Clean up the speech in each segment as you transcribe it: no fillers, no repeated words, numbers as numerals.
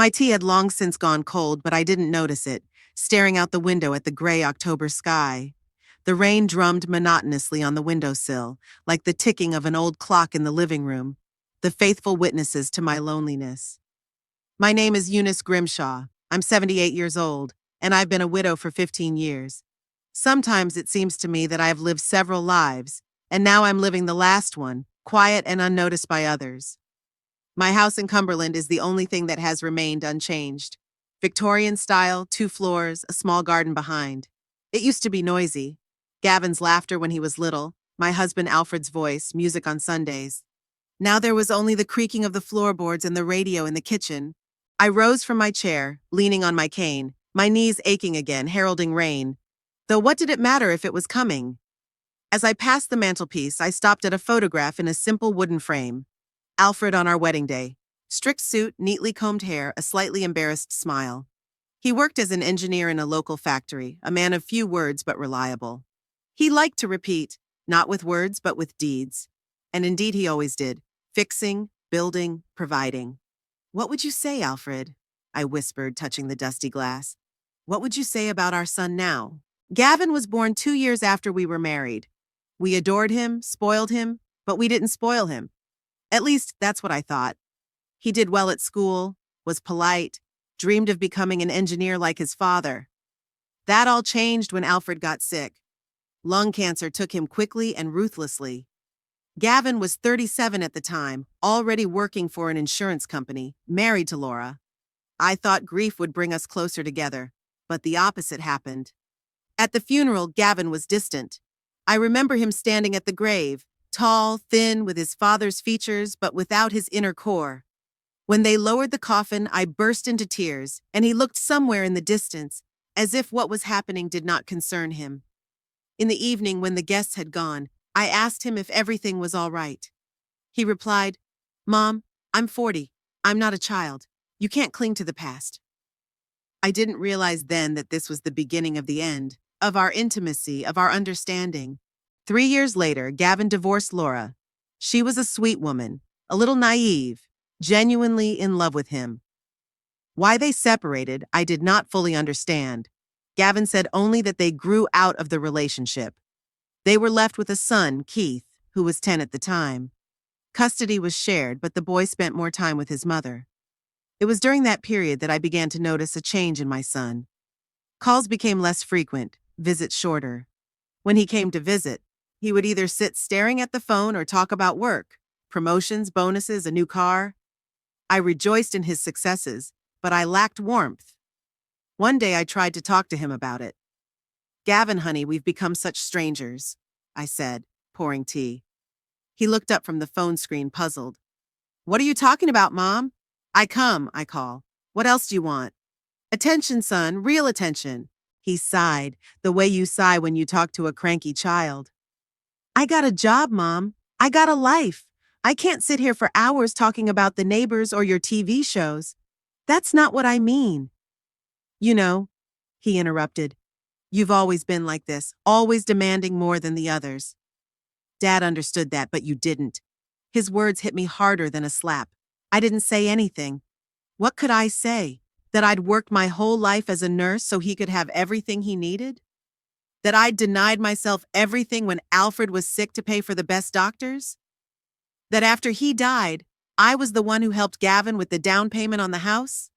My tea had long since gone cold, but I didn't notice it, staring out the window at the gray October sky. The rain drummed monotonously on the windowsill, like the ticking of an old clock in the living room, the faithful witnesses to my loneliness. My name is Eunice Grimshaw. I'm 78 years old, and I've been a widow for 15 years. Sometimes it seems to me that I have lived several lives, and now I'm living the last one, quiet and unnoticed by others. My house in Cumberland is the only thing that has remained unchanged. Victorian style, 2 floors, a small garden behind. It used to be noisy. Gavin's laughter when he was little, my husband Alfred's voice, music on Sundays. Now there was only the creaking of the floorboards and the radio in the kitchen. I rose from my chair, leaning on my cane, my knees aching again, heralding rain. Though what did it matter if it was coming? As I passed the mantelpiece, I stopped at a photograph in a simple wooden frame. Alfred on our wedding day. Strict suit, neatly combed hair, a slightly embarrassed smile. He worked as an engineer in a local factory, a man of few words but reliable. He liked to repeat, not with words but with deeds. And indeed he always did, fixing, building, providing. "What would you say, Alfred?" I whispered, touching the dusty glass. "What would you say about our son now?" Gavin was born 2 years after we were married. We adored him, spoiled him, but we didn't spoil him. At least, that's what I thought. He did well at school, was polite, dreamed of becoming an engineer like his father. That all changed when Alfred got sick. Lung cancer took him quickly and ruthlessly. Gavin was 37 at the time, already working for an insurance company, married to Laura. I thought grief would bring us closer together, but the opposite happened. At the funeral, Gavin was distant. I remember him standing at the grave, tall, thin, with his father's features, but without his inner core. When they lowered the coffin, I burst into tears, and he looked somewhere in the distance, as if what was happening did not concern him. In the evening, when the guests had gone, I asked him if everything was all right. He replied, "Mom, I'm 40. I'm not a child. You can't cling to the past." I didn't realize then that this was the beginning of the end, of our intimacy, of our understanding. 3 years later, Gavin divorced Laura. She was a sweet woman, a little naive, genuinely in love with him. Why they separated, I did not fully understand. Gavin said only that they grew out of the relationship. They were left with a son, Keith, who was 10 at the time. Custody was shared, but the boy spent more time with his mother. It was during that period that I began to notice a change in my son. Calls became less frequent, visits shorter. When he came to visit, he would either sit staring at the phone or talk about work, promotions, bonuses, a new car. I rejoiced in his successes, but I lacked warmth. One day I tried to talk to him about it. "Gavin, honey, we've become such strangers," I said, pouring tea. He looked up from the phone screen, puzzled. "What are you talking about, Mom?" I call. "What else do you want?" "Attention, son, real attention." He sighed, the way you sigh when you talk to a cranky child. "I got a job, Mom. I got a life. I can't sit here for hours talking about the neighbors or your TV shows. That's not what I mean." "You know," he interrupted, "you've always been like this, always demanding more than the others." Dad understood that, but you didn't. His words hit me harder than a slap. I didn't say anything. What could I say? That I'd worked my whole life as a nurse so he could have everything he needed? That I'd denied myself everything when Alfred was sick to pay for the best doctors? That after he died, I was the one who helped Gavin with the down payment on the house?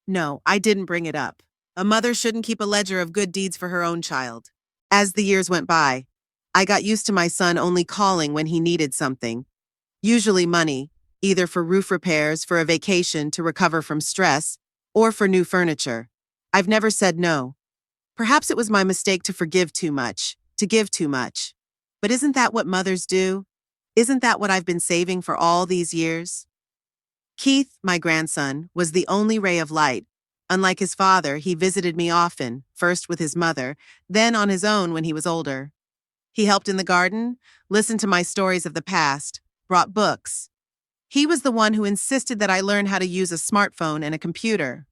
No, I didn't bring it up. A mother shouldn't keep a ledger of good deeds for her own child. As the years went by, I got used to my son only calling when he needed something. Usually money, either for roof repairs, for a vacation to recover from stress, or for new furniture. I've never said no. Perhaps it was my mistake to forgive too much, to give too much. But isn't that what mothers do? Isn't that what I've been saving for all these years? Keith, my grandson, was the only ray of light. Unlike his father, he visited me often, first with his mother, then on his own when he was older. He helped in the garden, listened to my stories of the past, brought books. He was the one who insisted that I learn how to use a smartphone and a computer.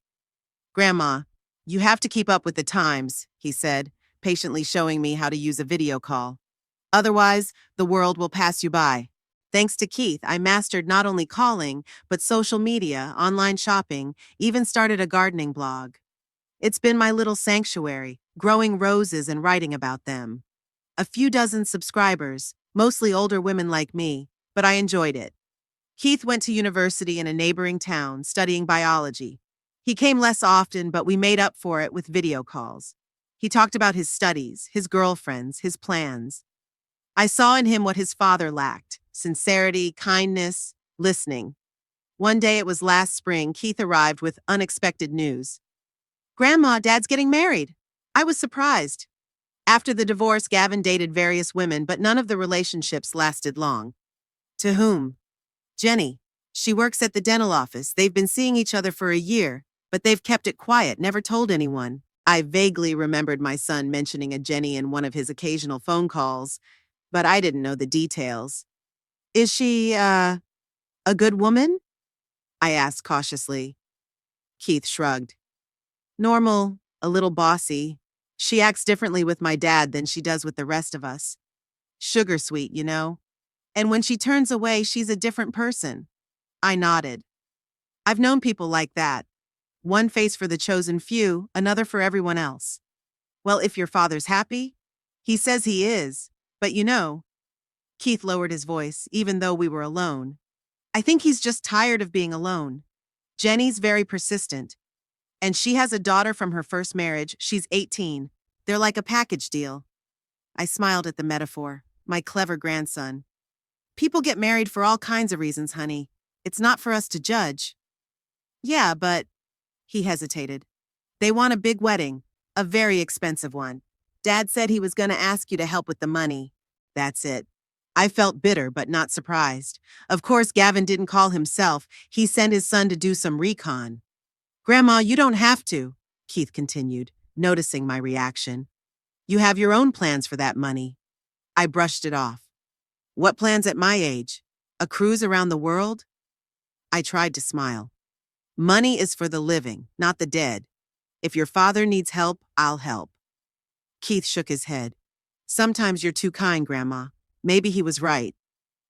"Grandma, you have to keep up with the times," he said, patiently showing me how to use a video call. "Otherwise, the world will pass you by." Thanks to Keith, I mastered not only calling, but social media, online shopping, even started a gardening blog. It's been my little sanctuary, growing roses and writing about them. A few dozen subscribers, mostly older women like me, but I enjoyed it. Keith went to university in a neighboring town, studying biology. He came less often, but we made up for it with video calls. He talked about his studies, his girlfriends, his plans. I saw in him what his father lacked: sincerity, kindness, listening. One day, it was last spring, Keith arrived with unexpected news. Grandma, Dad's getting married. I was surprised. After the divorce, Gavin dated various women, but none of the relationships lasted long. To whom? Jenny. She works at the dental office. They've been seeing each other for a year, but they've kept it quiet, never told anyone. I vaguely remembered my son mentioning a Jenny in one of his occasional phone calls, but I didn't know the details. Is she, a good woman? I asked cautiously. Keith shrugged. Normal, a little bossy. She acts differently with my dad than she does with the rest of us. Sugar sweet, you know? And when she turns away, she's a different person. I nodded. I've known people like that. One face for the chosen few, another for everyone else. Well, if your father's happy? He says he is, but you know. Keith lowered his voice, even though we were alone. I think he's just tired of being alone. Jenny's very persistent. And she has a daughter from her first marriage. She's 18. They're like a package deal. I smiled at the metaphor. My clever grandson. People get married for all kinds of reasons, honey. It's not for us to judge. Yeah, but... He hesitated. They want a big wedding. A very expensive one. Dad said he was going to ask you to help with the money. That's it. I felt bitter, but not surprised. Of course, Gavin didn't call himself. He sent his son to do some recon. Grandma, you don't have to, Keith continued, noticing my reaction. You have your own plans for that money. I brushed it off. What plans at my age? A cruise around the world? I tried to smile. Money is for the living, not the dead. If your father needs help, I'll help. Keith shook his head. Sometimes you're too kind, Grandma. Maybe he was right.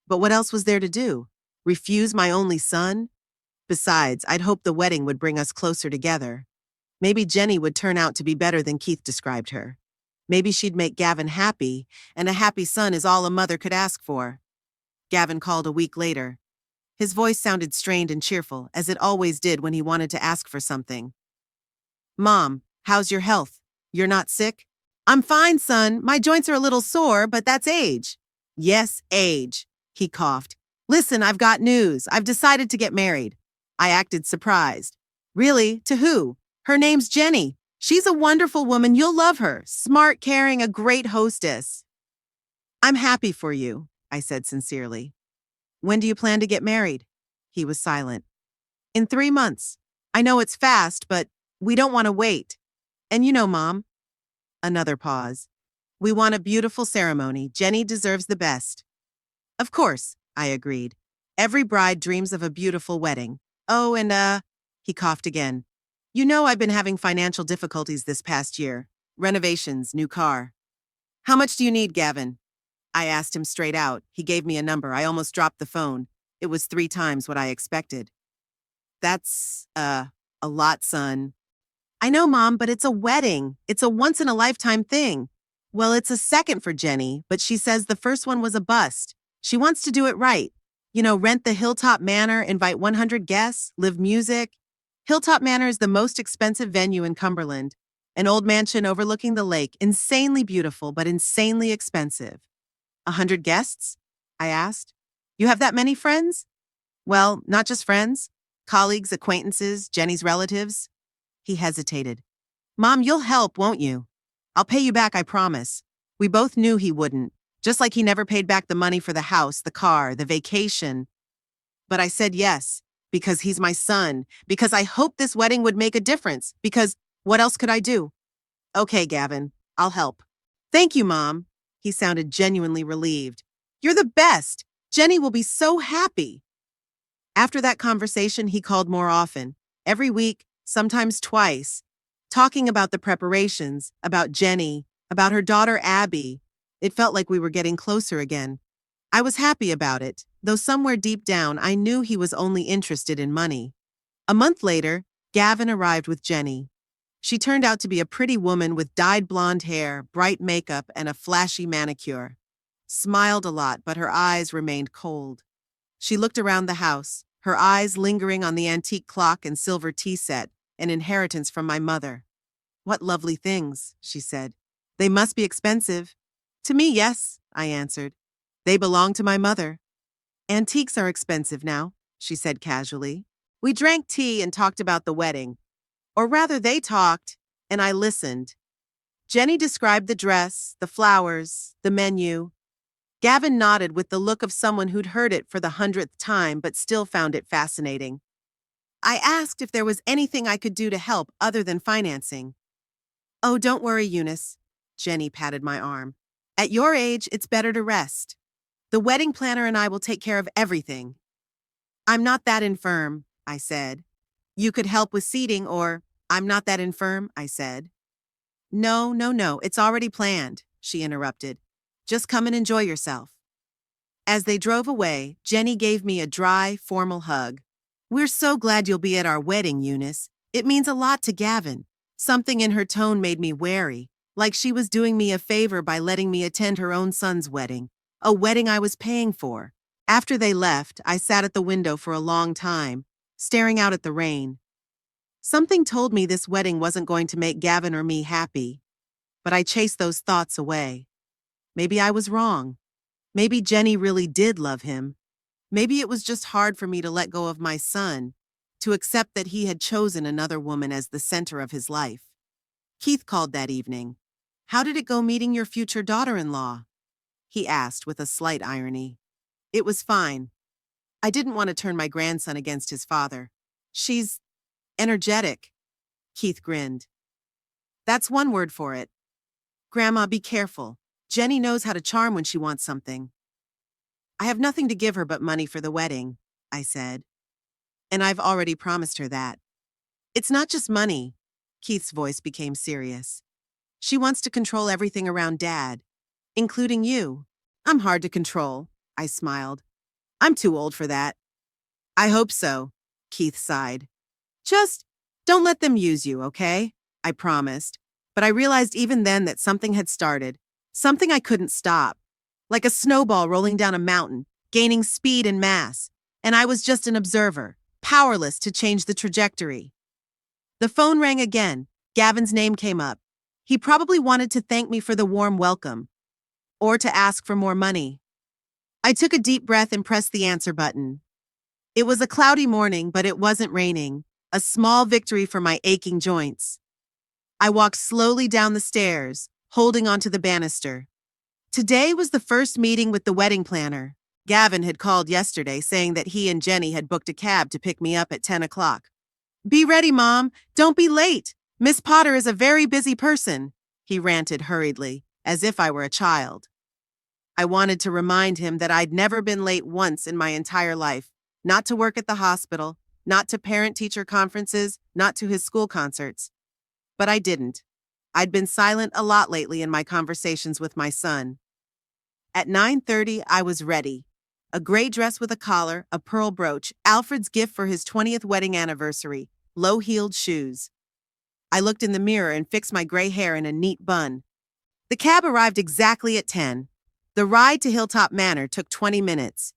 But what else was there to do? Refuse my only son? Besides, I'd hoped the wedding would bring us closer together. Maybe Jenny would turn out to be better than Keith described her. Maybe she'd make Gavin happy, and a happy son is all a mother could ask for. Gavin called a week later. His voice sounded strained and cheerful, as it always did when he wanted to ask for something. Mom, how's your health? You're not sick? I'm fine, son. My joints are a little sore, but that's age. Yes, age, he coughed. Listen, I've got news. I've decided to get married. I acted surprised. Really? To who? Her name's Jenny. She's a wonderful woman. You'll love her. Smart, caring, a great hostess. I'm happy for you, I said sincerely. When do you plan to get married? He was silent. In 3 months. I know it's fast, but we don't want to wait. And you know, Mom. Another pause. We want a beautiful ceremony. Jenny deserves the best. Of course, I agreed. Every bride dreams of a beautiful wedding. Oh, and he coughed again. You know I've been having financial difficulties this past year. Renovations, new car. How much do you need, Gavin? I asked him straight out. He gave me a number. I almost dropped the phone. It was 3 times what I expected. That's, a lot, son. I know, Mom, but it's a wedding. It's a once-in-a-lifetime thing. Well, it's a second for Jenny, but she says the first one was a bust. She wants to do it right. You know, rent the Hilltop Manor, invite 100 guests, live music. Hilltop Manor is the most expensive venue in Cumberland. An old mansion overlooking the lake, insanely beautiful, but insanely expensive. 100 guests? I asked. You have that many friends? Well, not just friends. Colleagues, acquaintances, Jenny's relatives. He hesitated. Mom, you'll help, won't you? I'll pay you back, I promise. We both knew he wouldn't, just like he never paid back the money for the house, the car, the vacation. But I said yes, because he's my son, because I hoped this wedding would make a difference, because what else could I do? Okay, Gavin, I'll help. Thank you, Mom. He sounded genuinely relieved. You're the best. Jenny will be so happy. After that conversation, he called more often, every week, sometimes twice, talking about the preparations, about Jenny, about her daughter Abby. It felt like we were getting closer again. I was happy about it, though somewhere deep down I knew he was only interested in money. A month later, Gavin arrived with Jenny. She turned out to be a pretty woman with dyed blonde hair, bright makeup, and a flashy manicure. Smiled a lot, but her eyes remained cold. She looked around the house, her eyes lingering on the antique clock and silver tea set, an inheritance from my mother. "What lovely things," she said. "They must be expensive." "To me, yes," I answered. "They belong to my mother." "Antiques are expensive now," she said casually. We drank tea and talked about the wedding. Or rather, they talked, and I listened. Jenny described the dress, the flowers, the menu. Gavin nodded with the look of someone who'd heard it for the 100th time but still found it fascinating. I asked if there was anything I could do to help other than financing. "Oh, don't worry, Eunice." Jenny patted my arm. "At your age, it's better to rest. The wedding planner and I will take care of everything." "I'm not that infirm," I said. "You could help with seating or—" "I'm not that infirm," I said. No, no, no, it's already planned," she interrupted. "Just come and enjoy yourself." As they drove away, Jenny gave me a dry, formal hug. "We're so glad you'll be at our wedding, Eunice. It means a lot to Gavin." Something in her tone made me wary, like she was doing me a favor by letting me attend her own son's wedding, a wedding I was paying for. After they left, I sat at the window for a long time, staring out at the rain. Something told me this wedding wasn't going to make Gavin or me happy, but I chased those thoughts away. Maybe I was wrong. Maybe Jenny really did love him. Maybe it was just hard for me to let go of my son, to accept that he had chosen another woman as the center of his life. Keith called that evening. "How did it go meeting your future daughter-in-law?" he asked with a slight irony. "It was fine. I didn't want to turn my grandson against his father. She's energetic." Keith grinned. "That's one word for it. Grandma, be careful. Jenny knows how to charm when she wants something." "I have nothing to give her but money for the wedding," I said. "And I've already promised her that." "It's not just money." Keith's voice became serious. "She wants to control everything around Dad, including you." "I'm hard to control," I smiled. "I'm too old for that." "I hope so," Keith sighed. "Just don't let them use you, okay?" I promised. But I realized even then that something had started, something I couldn't stop, like a snowball rolling down a mountain, gaining speed and mass, and I was just an observer, powerless to change the trajectory. The phone rang again. Gavin's name came up. He probably wanted to thank me for the warm welcome, or to ask for more money. I took a deep breath and pressed the answer button. It was a cloudy morning, but it wasn't raining, a small victory for my aching joints. I walked slowly down the stairs, holding onto the banister. Today was the first meeting with the wedding planner. Gavin had called yesterday saying that he and Jenny had booked a cab to pick me up at 10 o'clock. "Be ready, Mom. Don't be late. Miss Potter is a very busy person," he ranted hurriedly, as if I were a child. I wanted to remind him that I'd never been late once in my entire life, not to work at the hospital, not to parent-teacher conferences, not to his school concerts. But I didn't. I'd been silent a lot lately in my conversations with my son. At 9:30, I was ready. A gray dress with a collar, a pearl brooch, Alfred's gift for his 20th wedding anniversary, low-heeled shoes. I looked in the mirror and fixed my gray hair in a neat bun. The cab arrived exactly at 10. The ride to Hilltop Manor took 20 minutes.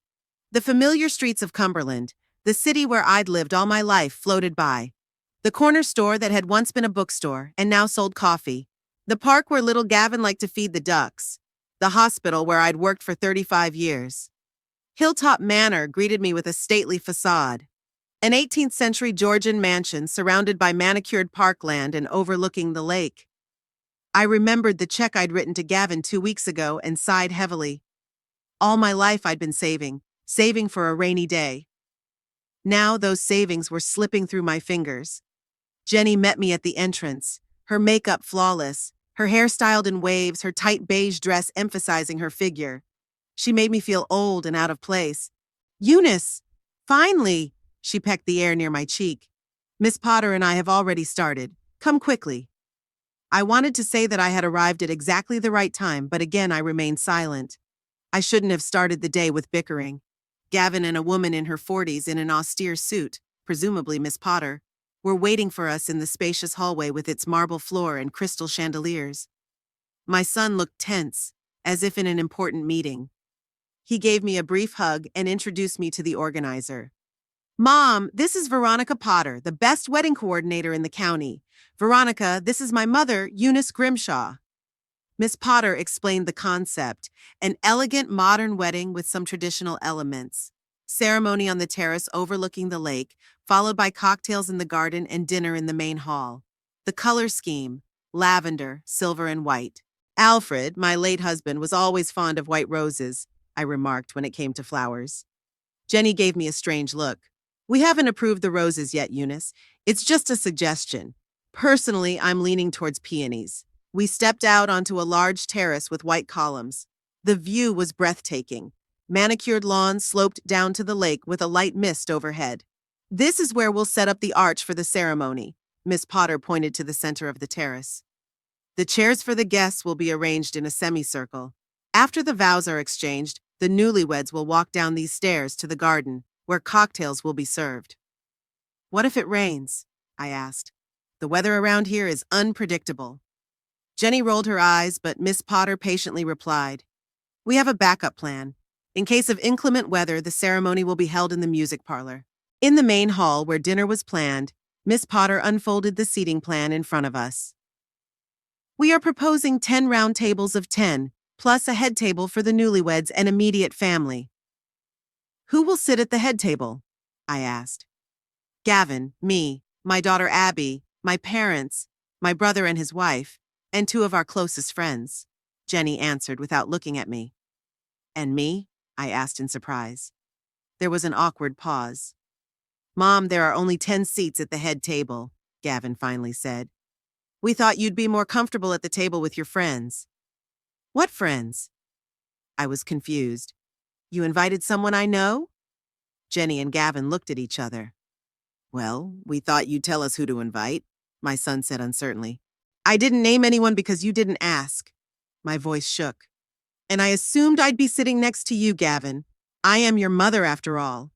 The familiar streets of Cumberland, the city where I'd lived all my life, floated by. The corner store that had once been a bookstore and now sold coffee. The park where little Gavin liked to feed the ducks. The hospital where I'd worked for 35 years. Hilltop Manor greeted me with a stately facade. An 18th century Georgian mansion surrounded by manicured parkland and overlooking the lake. I remembered the check I'd written to Gavin 2 weeks ago and sighed heavily. All my life I'd been saving for a rainy day. Now those savings were slipping through my fingers. Jenny met me at the entrance, her makeup flawless, her hair styled in waves, her tight beige dress emphasizing her figure. She made me feel old and out of place. "Eunice! Finally!" She pecked the air near my cheek. "Miss Potter and I have already started. Come quickly." I wanted to say that I had arrived at exactly the right time, but again I remained silent. I shouldn't have started the day with bickering. Gavin and a woman in her 40s in an austere suit, presumably Miss Potter, were waiting for us in the spacious hallway with its marble floor and crystal chandeliers. My son looked tense, as if in an important meeting. He gave me a brief hug and introduced me to the organizer. Mom, this is Veronica Potter, the best wedding coordinator in the county. Veronica, this is my mother, Eunice Grimshaw. Miss Potter explained the concept, an elegant modern wedding with some traditional elements. Ceremony on the terrace overlooking the lake, followed by cocktails in the garden and dinner in the main hall. The color scheme, lavender, silver, and white. Alfred, my late husband, was always fond of white roses, I remarked when it came to flowers. Jenny gave me a strange look. We haven't approved the roses yet, Eunice. It's just a suggestion. Personally, I'm leaning towards peonies. We stepped out onto a large terrace with white columns. The view was breathtaking. Manicured lawns sloped down to the lake with a light mist overhead. This is where we'll set up the arch for the ceremony. Miss Potter pointed to the center of the terrace. The chairs for the guests will be arranged in a semicircle. After the vows are exchanged, the newlyweds will walk down these stairs to the garden, where cocktails will be served. What if it rains? I asked. The weather around here is unpredictable. Jenny rolled her eyes, but Miss Potter patiently replied, We have a backup plan. In case of inclement weather, the ceremony will be held in the music parlor. In the main hall, where dinner was planned, Miss Potter unfolded the seating plan in front of us. We are proposing 10 round tables of 10, plus a head table for the newlyweds and immediate family. Who will sit at the head table? I asked. Gavin, me, my daughter Abby, my parents, my brother and his wife, and 2 of our closest friends, Jenny answered without looking at me. And me? I asked in surprise. There was an awkward pause. Mom, there are only 10 seats at the head table, Gavin finally said. We thought you'd be more comfortable at the table with your friends. What friends? I was confused. You invited someone I know? Jenny and Gavin looked at each other. Well, we thought you'd tell us who to invite, my son said uncertainly. I didn't name anyone because you didn't ask. My voice shook. And I assumed I'd be sitting next to you, Gavin. I am your mother, after all.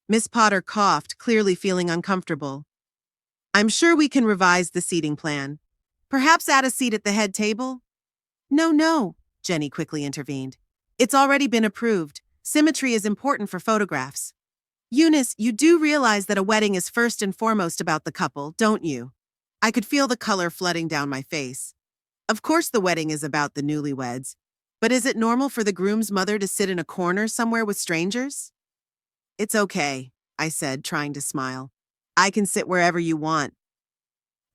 Miss Potter coughed, clearly feeling uncomfortable. I'm sure we can revise the seating plan. Perhaps add a seat at the head table? No, Jenny quickly intervened. It's already been approved. Symmetry is important for photographs. Eunice, you do realize that a wedding is first and foremost about the couple, don't you? I could feel the color flooding down my face. Of course the wedding is about the newlyweds, but is it normal for the groom's mother to sit in a corner somewhere with strangers? It's okay, I said, trying to smile. I can sit wherever you want.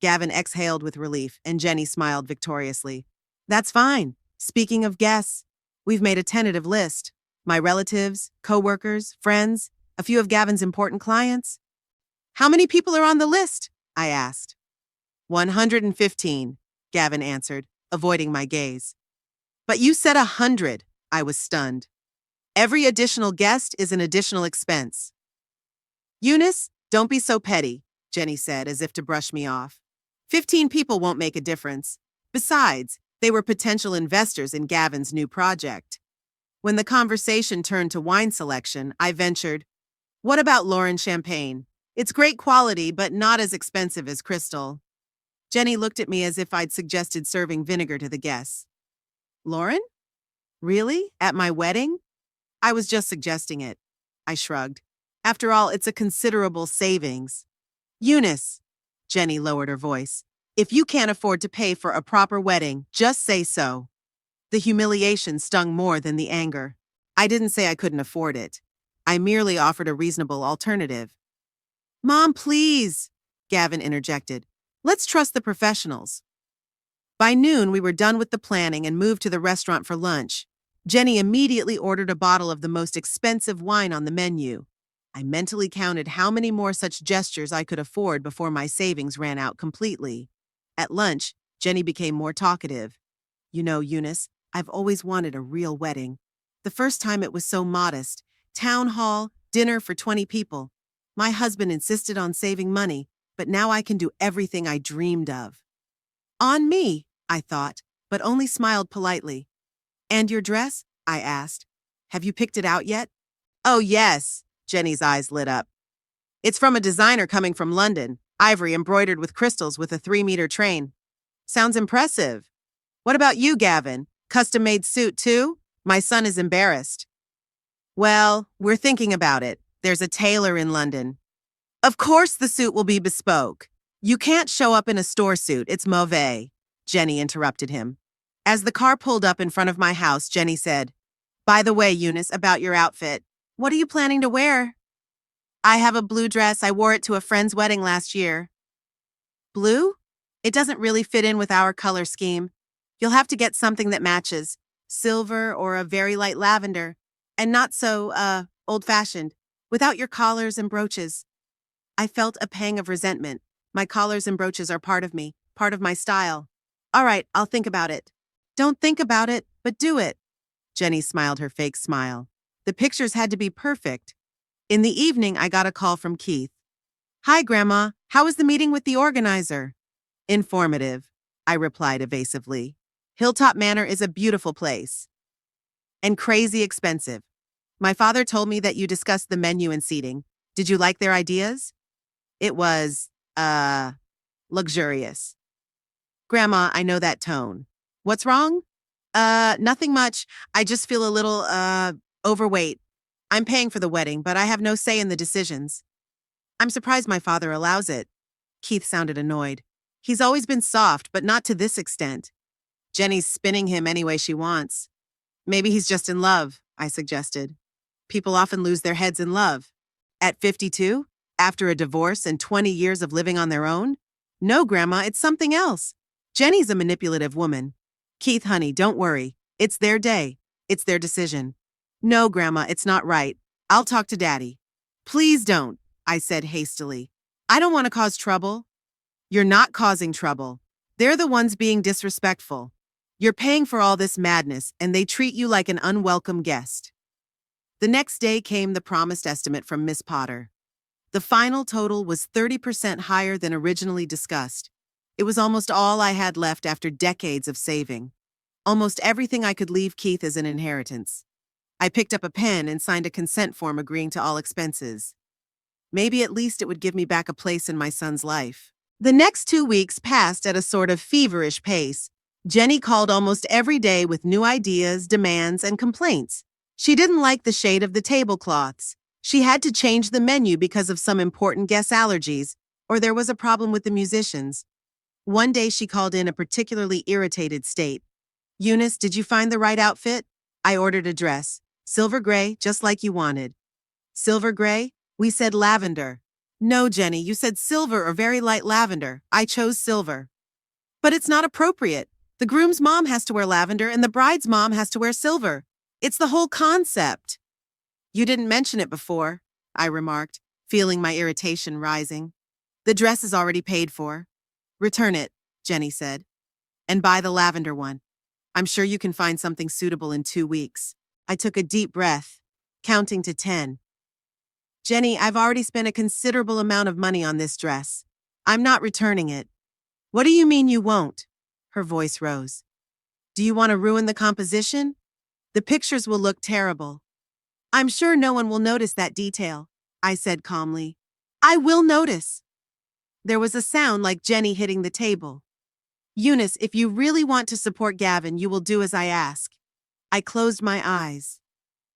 Gavin exhaled with relief, and Jenny smiled victoriously. That's fine. Speaking of guests, we've made a tentative list. My relatives, co-workers, friends, a few of Gavin's important clients. How many people are on the list? I asked. 115, Gavin answered, avoiding my gaze. But you said 100, I was stunned. Every additional guest is an additional expense. Eunice, don't be so petty, Jenny said as if to brush me off. 15 people won't make a difference. Besides, they were potential investors in Gavin's new project. When the conversation turned to wine selection, I ventured, What about Lauren champagne? It's great quality, but not as expensive as Crystal. Jenny looked at me as if I'd suggested serving vinegar to the guests. Lauren? Really? At my wedding? I was just suggesting it. I shrugged. After all, it's a considerable savings. Eunice, Jenny lowered her voice, if you can't afford to pay for a proper wedding, just say so. The humiliation stung more than the anger. I didn't say I couldn't afford it. I merely offered a reasonable alternative. Mom, please, Gavin interjected. Let's trust the professionals. By noon, we were done with the planning and moved to the restaurant for lunch. Jenny immediately ordered a bottle of the most expensive wine on the menu. I mentally counted how many more such gestures I could afford before my savings ran out completely. At lunch, Jenny became more talkative. You know, Eunice, I've always wanted a real wedding. The first time it was so modest. Town hall, dinner for 20 people. My husband insisted on saving money, but now I can do everything I dreamed of. On me, I thought, but only smiled politely. And your dress? I asked. Have you picked it out yet? Oh, yes, Jenny's eyes lit up. It's from a designer coming from London, ivory embroidered with crystals with a 3-meter train. Sounds impressive. What about you, Gavin? Custom-made suit, too? My son is embarrassed. Well, we're thinking about it. There's a tailor in London. Of course the suit will be bespoke. You can't show up in a store suit, it's mauvais, Jenny interrupted him. As the car pulled up in front of my house, Jenny said, By the way, Eunice, about your outfit. What are you planning to wear? I have a blue dress. I wore it to a friend's wedding last year. Blue? It doesn't really fit in with our color scheme. You'll have to get something that matches. Silver or a very light lavender. And not so, old-fashioned. Without your collars and brooches. I felt a pang of resentment. My collars and brooches are part of me, part of my style. All right, I'll think about it. Don't think about it, but do it. Jenny smiled her fake smile. The pictures had to be perfect. In the evening, I got a call from Keith. Hi, Grandma. How was the meeting with the organizer? Informative, I replied evasively. Hilltop Manor is a beautiful place. And crazy expensive. My father told me that you discussed the menu and seating. Did you like their ideas? It was, luxurious. Grandma, I know that tone. What's wrong? Nothing much. I just feel a little, overweight. I'm paying for the wedding, but I have no say in the decisions. I'm surprised my father allows it. Keith sounded annoyed. He's always been soft, but not to this extent. Jenny's spinning him any way she wants. Maybe he's just in love, I suggested. People often lose their heads in love. At 52? After a divorce and 20 years of living on their own? No, Grandma, it's something else. Jenny's a manipulative woman. Keith, honey, don't worry. It's their day. It's their decision. No, Grandma, it's not right. I'll talk to Daddy. Please don't, I said hastily. I don't want to cause trouble. You're not causing trouble. They're the ones being disrespectful. You're paying for all this madness, and they treat you like an unwelcome guest. The next day came the promised estimate from Miss Potter. The final total was 30% higher than originally discussed. It was almost all I had left after decades of saving. Almost everything I could leave Keith as an inheritance. I picked up a pen and signed a consent form agreeing to all expenses. Maybe at least it would give me back a place in my son's life. The next 2 weeks passed at a sort of feverish pace. Jenny called almost every day with new ideas, demands, and complaints. She didn't like the shade of the tablecloths. She had to change the menu because of some important guest allergies, or there was a problem with the musicians. One day she called in a particularly irritated state. Eunice, did you find the right outfit? I ordered a dress. Silver gray, just like you wanted. Silver gray? We said lavender. No, Jenny, you said silver or very light lavender. I chose silver. But it's not appropriate. The groom's mom has to wear lavender and the bride's mom has to wear silver. It's the whole concept. You didn't mention it before, I remarked, feeling my irritation rising. The dress is already paid for. Return it, Jenny said, and buy the lavender one. I'm sure you can find something suitable in 2 weeks. I took a deep breath, counting to 10. Jenny, I've already spent a considerable amount of money on this dress. I'm not returning it. What do you mean you won't? Her voice rose. Do you want to ruin the composition? The pictures will look terrible. I'm sure no one will notice that detail, I said calmly. I will notice. There was a sound like Jenny hitting the table. Eunice, if you really want to support Gavin, you will do as I ask. I closed my eyes.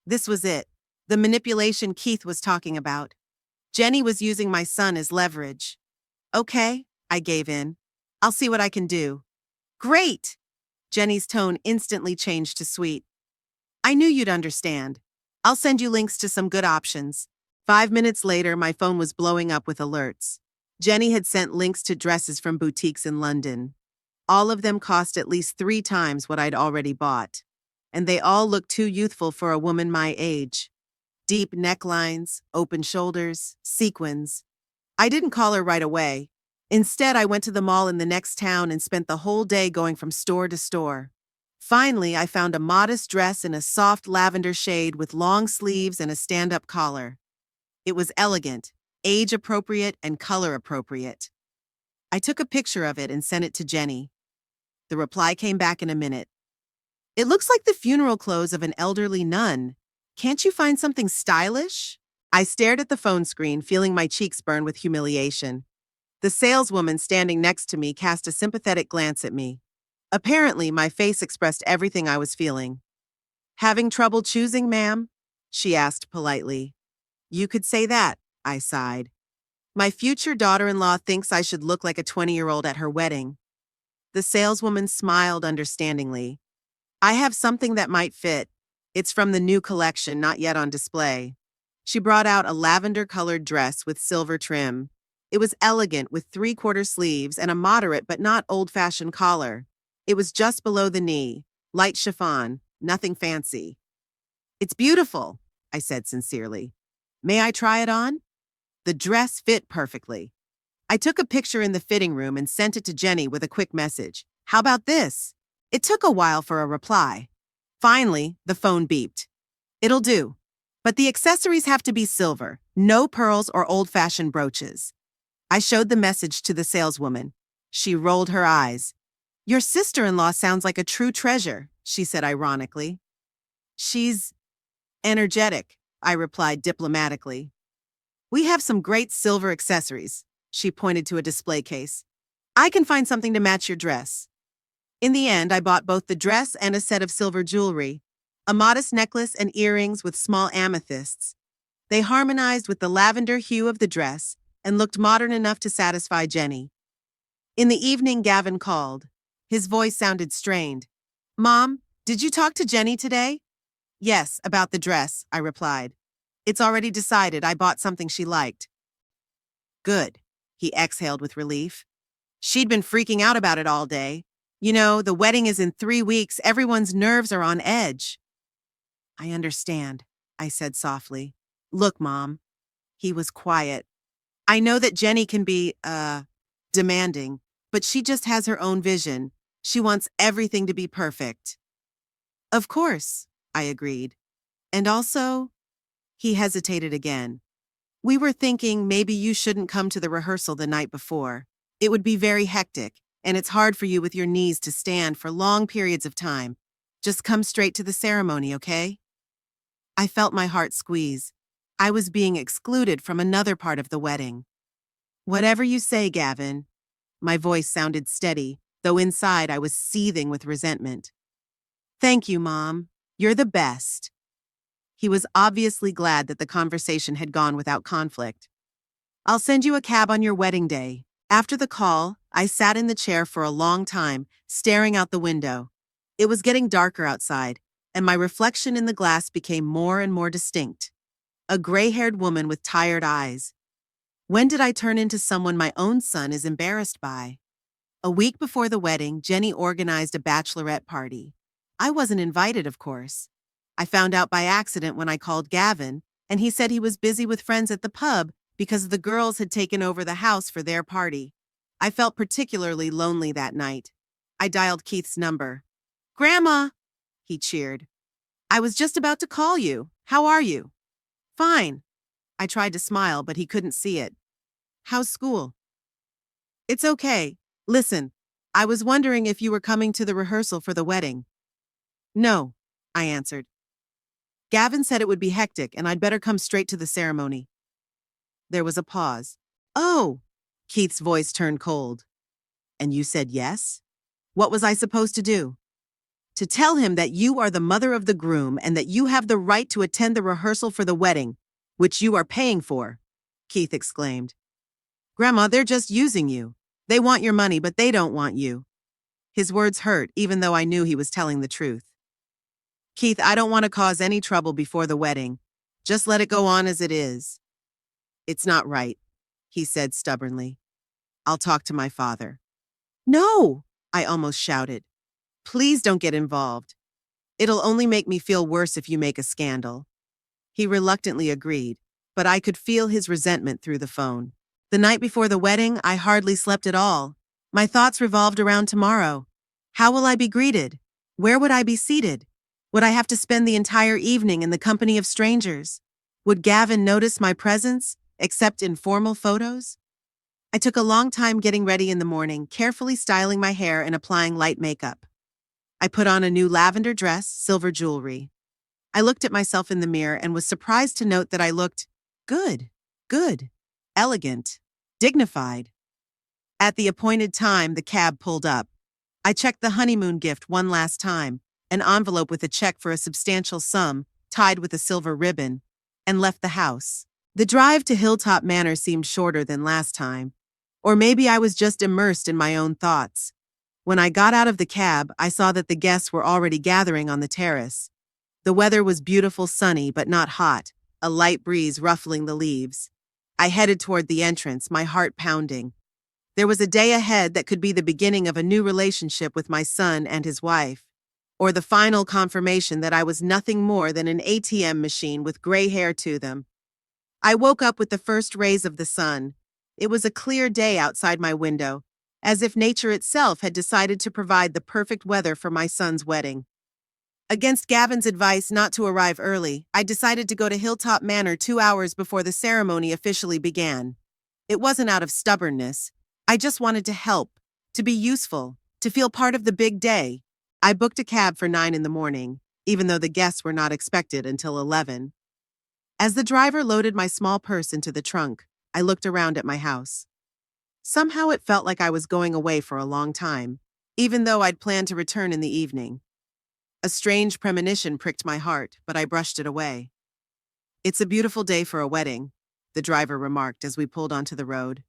This was it, the manipulation Keith was talking about. Jenny was using my son as leverage. Okay, I gave in. I'll see what I can do. Great! Jenny's tone instantly changed to sweet. I knew you'd understand. I'll send you links to some good options. 5 minutes later, my phone was blowing up with alerts. Jenny had sent links to dresses from boutiques in London. All of them cost at least 3 times what I'd already bought. And they all looked too youthful for a woman my age. Deep necklines, open shoulders, sequins. I didn't call her right away. Instead, I went to the mall in the next town and spent the whole day going from store to store. Finally, I found a modest dress in a soft lavender shade with long sleeves and a stand-up collar. It was elegant, age-appropriate, and color-appropriate. I took a picture of it and sent it to Jenny. The reply came back in a minute. It looks like the funeral clothes of an elderly nun. Can't you find something stylish? I stared at the phone screen, feeling my cheeks burn with humiliation. The saleswoman standing next to me cast a sympathetic glance at me. Apparently, my face expressed everything I was feeling. Having trouble choosing, ma'am? She asked politely. You could say that, I sighed. My future daughter-in-law thinks I should look like a 20-year-old at her wedding. The saleswoman smiled understandingly. I have something that might fit. It's from the new collection, not yet on display. She brought out a lavender-colored dress with silver trim. It was elegant with three-quarter sleeves and a moderate but not old-fashioned collar. It was just below the knee, light chiffon, nothing fancy. It's beautiful, I said sincerely. May I try it on? The dress fit perfectly. I took a picture in the fitting room and sent it to Jenny with a quick message. How about this? It took a while for a reply. Finally, the phone beeped. It'll do. But the accessories have to be silver, no pearls or old-fashioned brooches. I showed the message to the saleswoman. She rolled her eyes. Your sister-in-law sounds like a true treasure, she said ironically. She's energetic, I replied diplomatically. We have some great silver accessories, she pointed to a display case. I can find something to match your dress. In the end, I bought both the dress and a set of silver jewelry, a modest necklace and earrings with small amethysts. They harmonized with the lavender hue of the dress and looked modern enough to satisfy Jenny. In the evening, Gavin called. His voice sounded strained. Mom, did you talk to Jenny today? Yes, about the dress, I replied. It's already decided. I bought something she liked. Good, he exhaled with relief. She'd been freaking out about it all day. You know, the wedding is in 3 weeks. Everyone's nerves are on edge. I understand, I said softly. Look, Mom. He was quiet. I know that Jenny can be, demanding, but she just has her own vision. She wants everything to be perfect. Of course, I agreed. And also, he hesitated again. We were thinking maybe you shouldn't come to the rehearsal the night before. It would be very hectic, and it's hard for you with your knees to stand for long periods of time. Just come straight to the ceremony, okay? I felt my heart squeeze. I was being excluded from another part of the wedding. Whatever you say, Gavin. My voice sounded steady, though inside I was seething with resentment. Thank you, Mom. You're the best. He was obviously glad that the conversation had gone without conflict. I'll send you a cab on your wedding day. After the call, I sat in the chair for a long time, staring out the window. It was getting darker outside, and my reflection in the glass became more and more distinct. A gray-haired woman with tired eyes. When did I turn into someone my own son is embarrassed by? A week before the wedding, Jenny organized a bachelorette party. I wasn't invited, of course. I found out by accident when I called Gavin, and he said he was busy with friends at the pub because the girls had taken over the house for their party. I felt particularly lonely that night. I dialed Keith's number. Grandma, he cheered. I was just about to call you. How are you? Fine. I tried to smile, but he couldn't see it. How's school? It's okay. Listen, I was wondering if you were coming to the rehearsal for the wedding. No, I answered. Gavin said it would be hectic and I'd better come straight to the ceremony. There was a pause. Oh, Keith's voice turned cold. And you said yes? What was I supposed to do? To tell him that you are the mother of the groom and that you have the right to attend the rehearsal for the wedding, which you are paying for, Keith exclaimed. Grandma, they're just using you. They want your money, but they don't want you. His words hurt, even though I knew he was telling the truth. Keith, I don't want to cause any trouble before the wedding. Just let it go on as it is. It's not right, he said stubbornly. I'll talk to my father. No, I almost shouted. Please don't get involved. It'll only make me feel worse if you make a scandal. He reluctantly agreed, but I could feel his resentment through the phone. The night before the wedding, I hardly slept at all. My thoughts revolved around tomorrow. How will I be greeted? Where would I be seated? Would I have to spend the entire evening in the company of strangers? Would Gavin notice my presence, except in formal photos? I took a long time getting ready in the morning, carefully styling my hair and applying light makeup. I put on a new lavender dress, silver jewelry. I looked at myself in the mirror and was surprised to note that I looked good, elegant, dignified. At the appointed time, the cab pulled up. I checked the honeymoon gift one last time, an envelope with a check for a substantial sum, tied with a silver ribbon, and left the house. The drive to Hilltop Manor seemed shorter than last time. Or maybe I was just immersed in my own thoughts. When I got out of the cab, I saw that the guests were already gathering on the terrace. The weather was beautiful, sunny, but not hot, a light breeze ruffling the leaves. I headed toward the entrance, my heart pounding. There was a day ahead that could be the beginning of a new relationship with my son and his wife, or the final confirmation that I was nothing more than an ATM machine with gray hair to them. I woke up with the first rays of the sun. It was a clear day outside my window, as if nature itself had decided to provide the perfect weather for my son's wedding. Against Gavin's advice not to arrive early, I decided to go to Hilltop Manor 2 hours before the ceremony officially began. It wasn't out of stubbornness. I just wanted to help, to be useful, to feel part of the big day. I booked a cab for 9 in the morning, even though the guests were not expected until 11. As the driver loaded my small purse into the trunk, I looked around at my house. Somehow it felt like I was going away for a long time, even though I'd planned to return in the evening. A strange premonition pricked my heart, but I brushed it away. "It's a beautiful day for a wedding," the driver remarked as we pulled onto the road.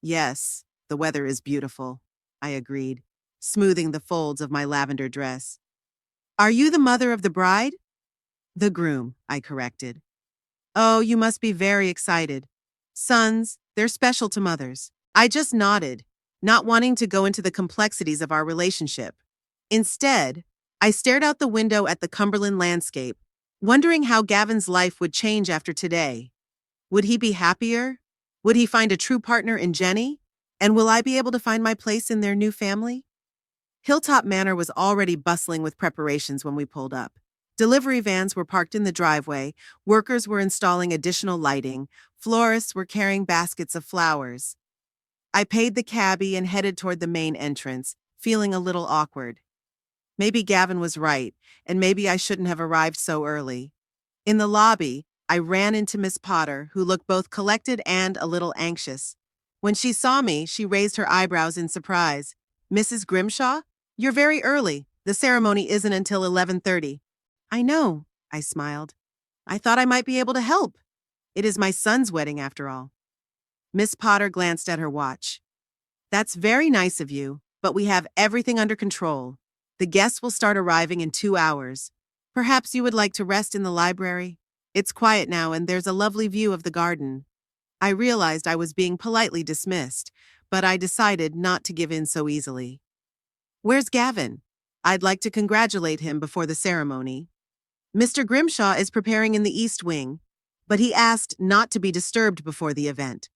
"Yes, the weather is beautiful," I agreed, smoothing the folds of my lavender dress. "Are you the mother of the bride?" "The groom," I corrected. "Oh, you must be very excited. Sons, they're special to mothers." I just nodded, not wanting to go into the complexities of our relationship. Instead, I stared out the window at the Cumberland landscape, wondering how Gavin's life would change after today. Would he be happier? Would he find a true partner in Jenny? And will I be able to find my place in their new family? Hilltop Manor was already bustling with preparations when we pulled up. Delivery vans were parked in the driveway, workers were installing additional lighting, florists were carrying baskets of flowers. I paid the cabbie and headed toward the main entrance, feeling a little awkward. Maybe Gavin was right, and maybe I shouldn't have arrived so early. In the lobby, I ran into Miss Potter, who looked both collected and a little anxious. When she saw me, she raised her eyebrows in surprise. "Mrs. Grimshaw? You're very early. The ceremony isn't until 11:30. "I know," I smiled. "I thought I might be able to help. It is my son's wedding, after all." Miss Potter glanced at her watch. "That's very nice of you, but we have everything under control. The guests will start arriving in 2 hours. Perhaps you would like to rest in the library? It's quiet now and there's a lovely view of the garden." I realized I was being politely dismissed, but I decided not to give in so easily. "Where's Gavin? I'd like to congratulate him before the ceremony." "Mr. Grimshaw is preparing in the East Wing, but he asked not to be disturbed before the event."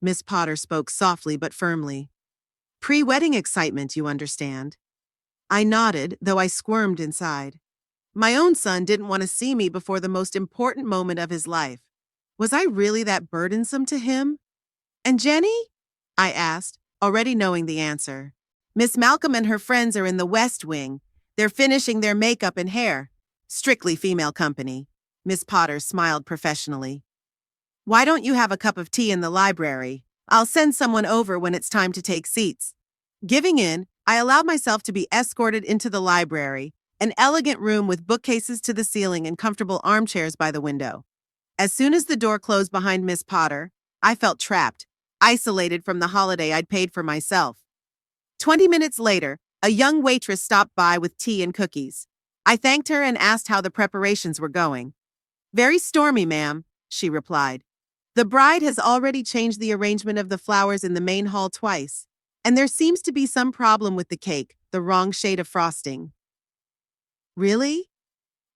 Miss Potter spoke softly but firmly. "Pre-wedding excitement, you understand." I nodded, though I squirmed inside. My own son didn't want to see me before the most important moment of his life. Was I really that burdensome to him? "And Jenny?" I asked, already knowing the answer. "Miss Malcolm and her friends are in the West Wing. They're finishing their makeup and hair. Strictly female company." Miss Potter smiled professionally. "Why don't you have a cup of tea in the library? I'll send someone over when it's time to take seats." Giving in, I allowed myself to be escorted into the library, an elegant room with bookcases to the ceiling and comfortable armchairs by the window. As soon as the door closed behind Miss Potter, I felt trapped, isolated from the holiday I'd paid for myself. 20 minutes later, a young waitress stopped by with tea and cookies. I thanked her and asked how the preparations were going. "Very stormy, ma'am," she replied. "The bride has already changed the arrangement of the flowers in the main hall twice, and there seems to be some problem with the cake, the wrong shade of frosting." "Really?"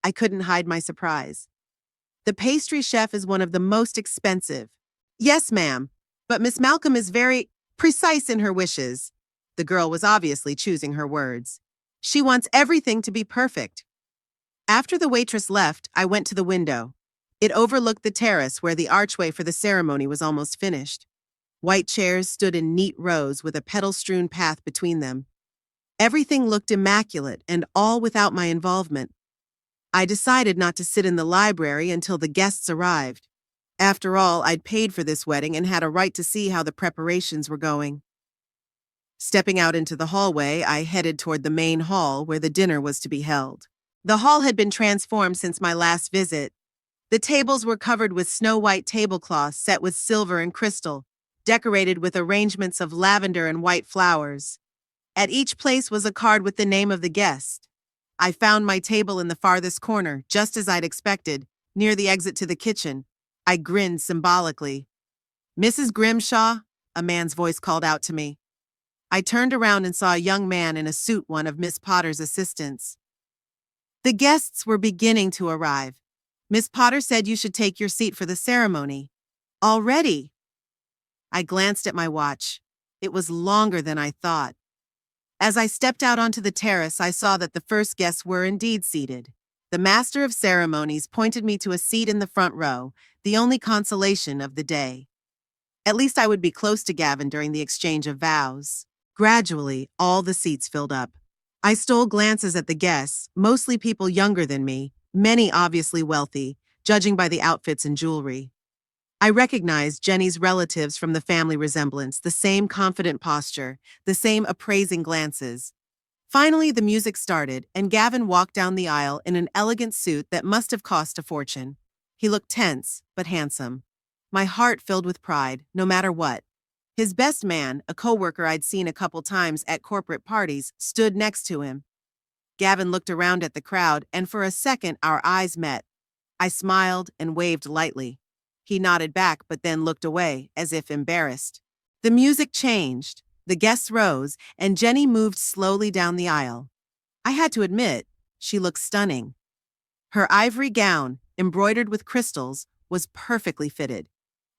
I couldn't hide my surprise. "The pastry chef is one of the most expensive." "Yes, ma'am, but Miss Malcolm is very precise in her wishes." The girl was obviously choosing her words. "She wants everything to be perfect." After the waitress left, I went to the window. It overlooked the terrace where the archway for the ceremony was almost finished. White chairs stood in neat rows with a petal-strewn path between them. Everything looked immaculate and all without my involvement. I decided not to sit in the library until the guests arrived. After all, I'd paid for this wedding and had a right to see how the preparations were going. Stepping out into the hallway, I headed toward the main hall where the dinner was to be held. The hall had been transformed since my last visit. The tables were covered with snow-white tablecloths set with silver and crystal, decorated with arrangements of lavender and white flowers. At each place was a card with the name of the guest. I found my table in the farthest corner, just as I'd expected, near the exit to the kitchen. I grinned symbolically. "Mrs. Grimshaw?" a man's voice called out to me. I turned around and saw a young man in a suit, one of Miss Potter's assistants. The guests were beginning to arrive. "Miss Potter said you should take your seat for the ceremony." "Already?" I glanced at my watch. It was longer than I thought. As I stepped out onto the terrace, I saw that the first guests were indeed seated. The master of ceremonies pointed me to a seat in the front row, the only consolation of the day. At least I would be close to Gavin during the exchange of vows. Gradually, all the seats filled up. I stole glances at the guests, mostly people younger than me, many obviously wealthy, judging by the outfits and jewelry. I recognized Jenny's relatives from the family resemblance, the same confident posture, the same appraising glances. Finally, the music started, and Gavin walked down the aisle in an elegant suit that must have cost a fortune. He looked tense, but handsome. My heart filled with pride, no matter what. His best man, a coworker I'd seen a couple times at corporate parties, stood next to him. Gavin looked around at the crowd, and for a second our eyes met. I smiled and waved lightly. He nodded back but then looked away, as if embarrassed. The music changed, the guests rose, and Jenny moved slowly down the aisle. I had to admit, she looked stunning. Her ivory gown, embroidered with crystals, was perfectly fitted,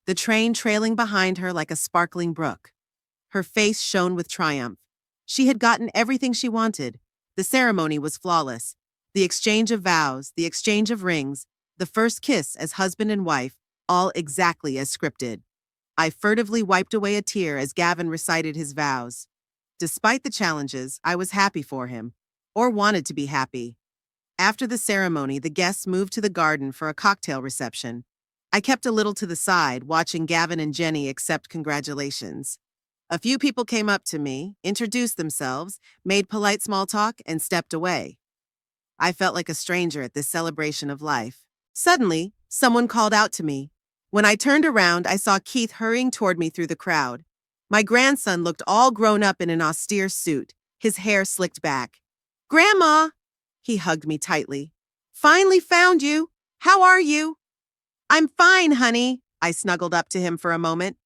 the train trailing behind her like a sparkling brook. Her face shone with triumph. She had gotten everything she wanted. The ceremony was flawless. The exchange of vows, the exchange of rings, the first kiss as husband and wife, all exactly as scripted. I furtively wiped away a tear as Gavin recited his vows. Despite the challenges, I was happy for him, or wanted to be happy. After the ceremony, the guests moved to the garden for a cocktail reception. I kept a little to the side, watching Gavin and Jenny accept congratulations. A few people came up to me, introduced themselves, made polite small talk, and stepped away. I felt like a stranger at this celebration of life. Suddenly, someone called out to me. When I turned around, I saw Keith hurrying toward me through the crowd. My grandson looked all grown up in an austere suit, his hair slicked back. "Grandma!" He hugged me tightly. "Finally found you! How are you?" "I'm fine, honey." I snuggled up to him for a moment.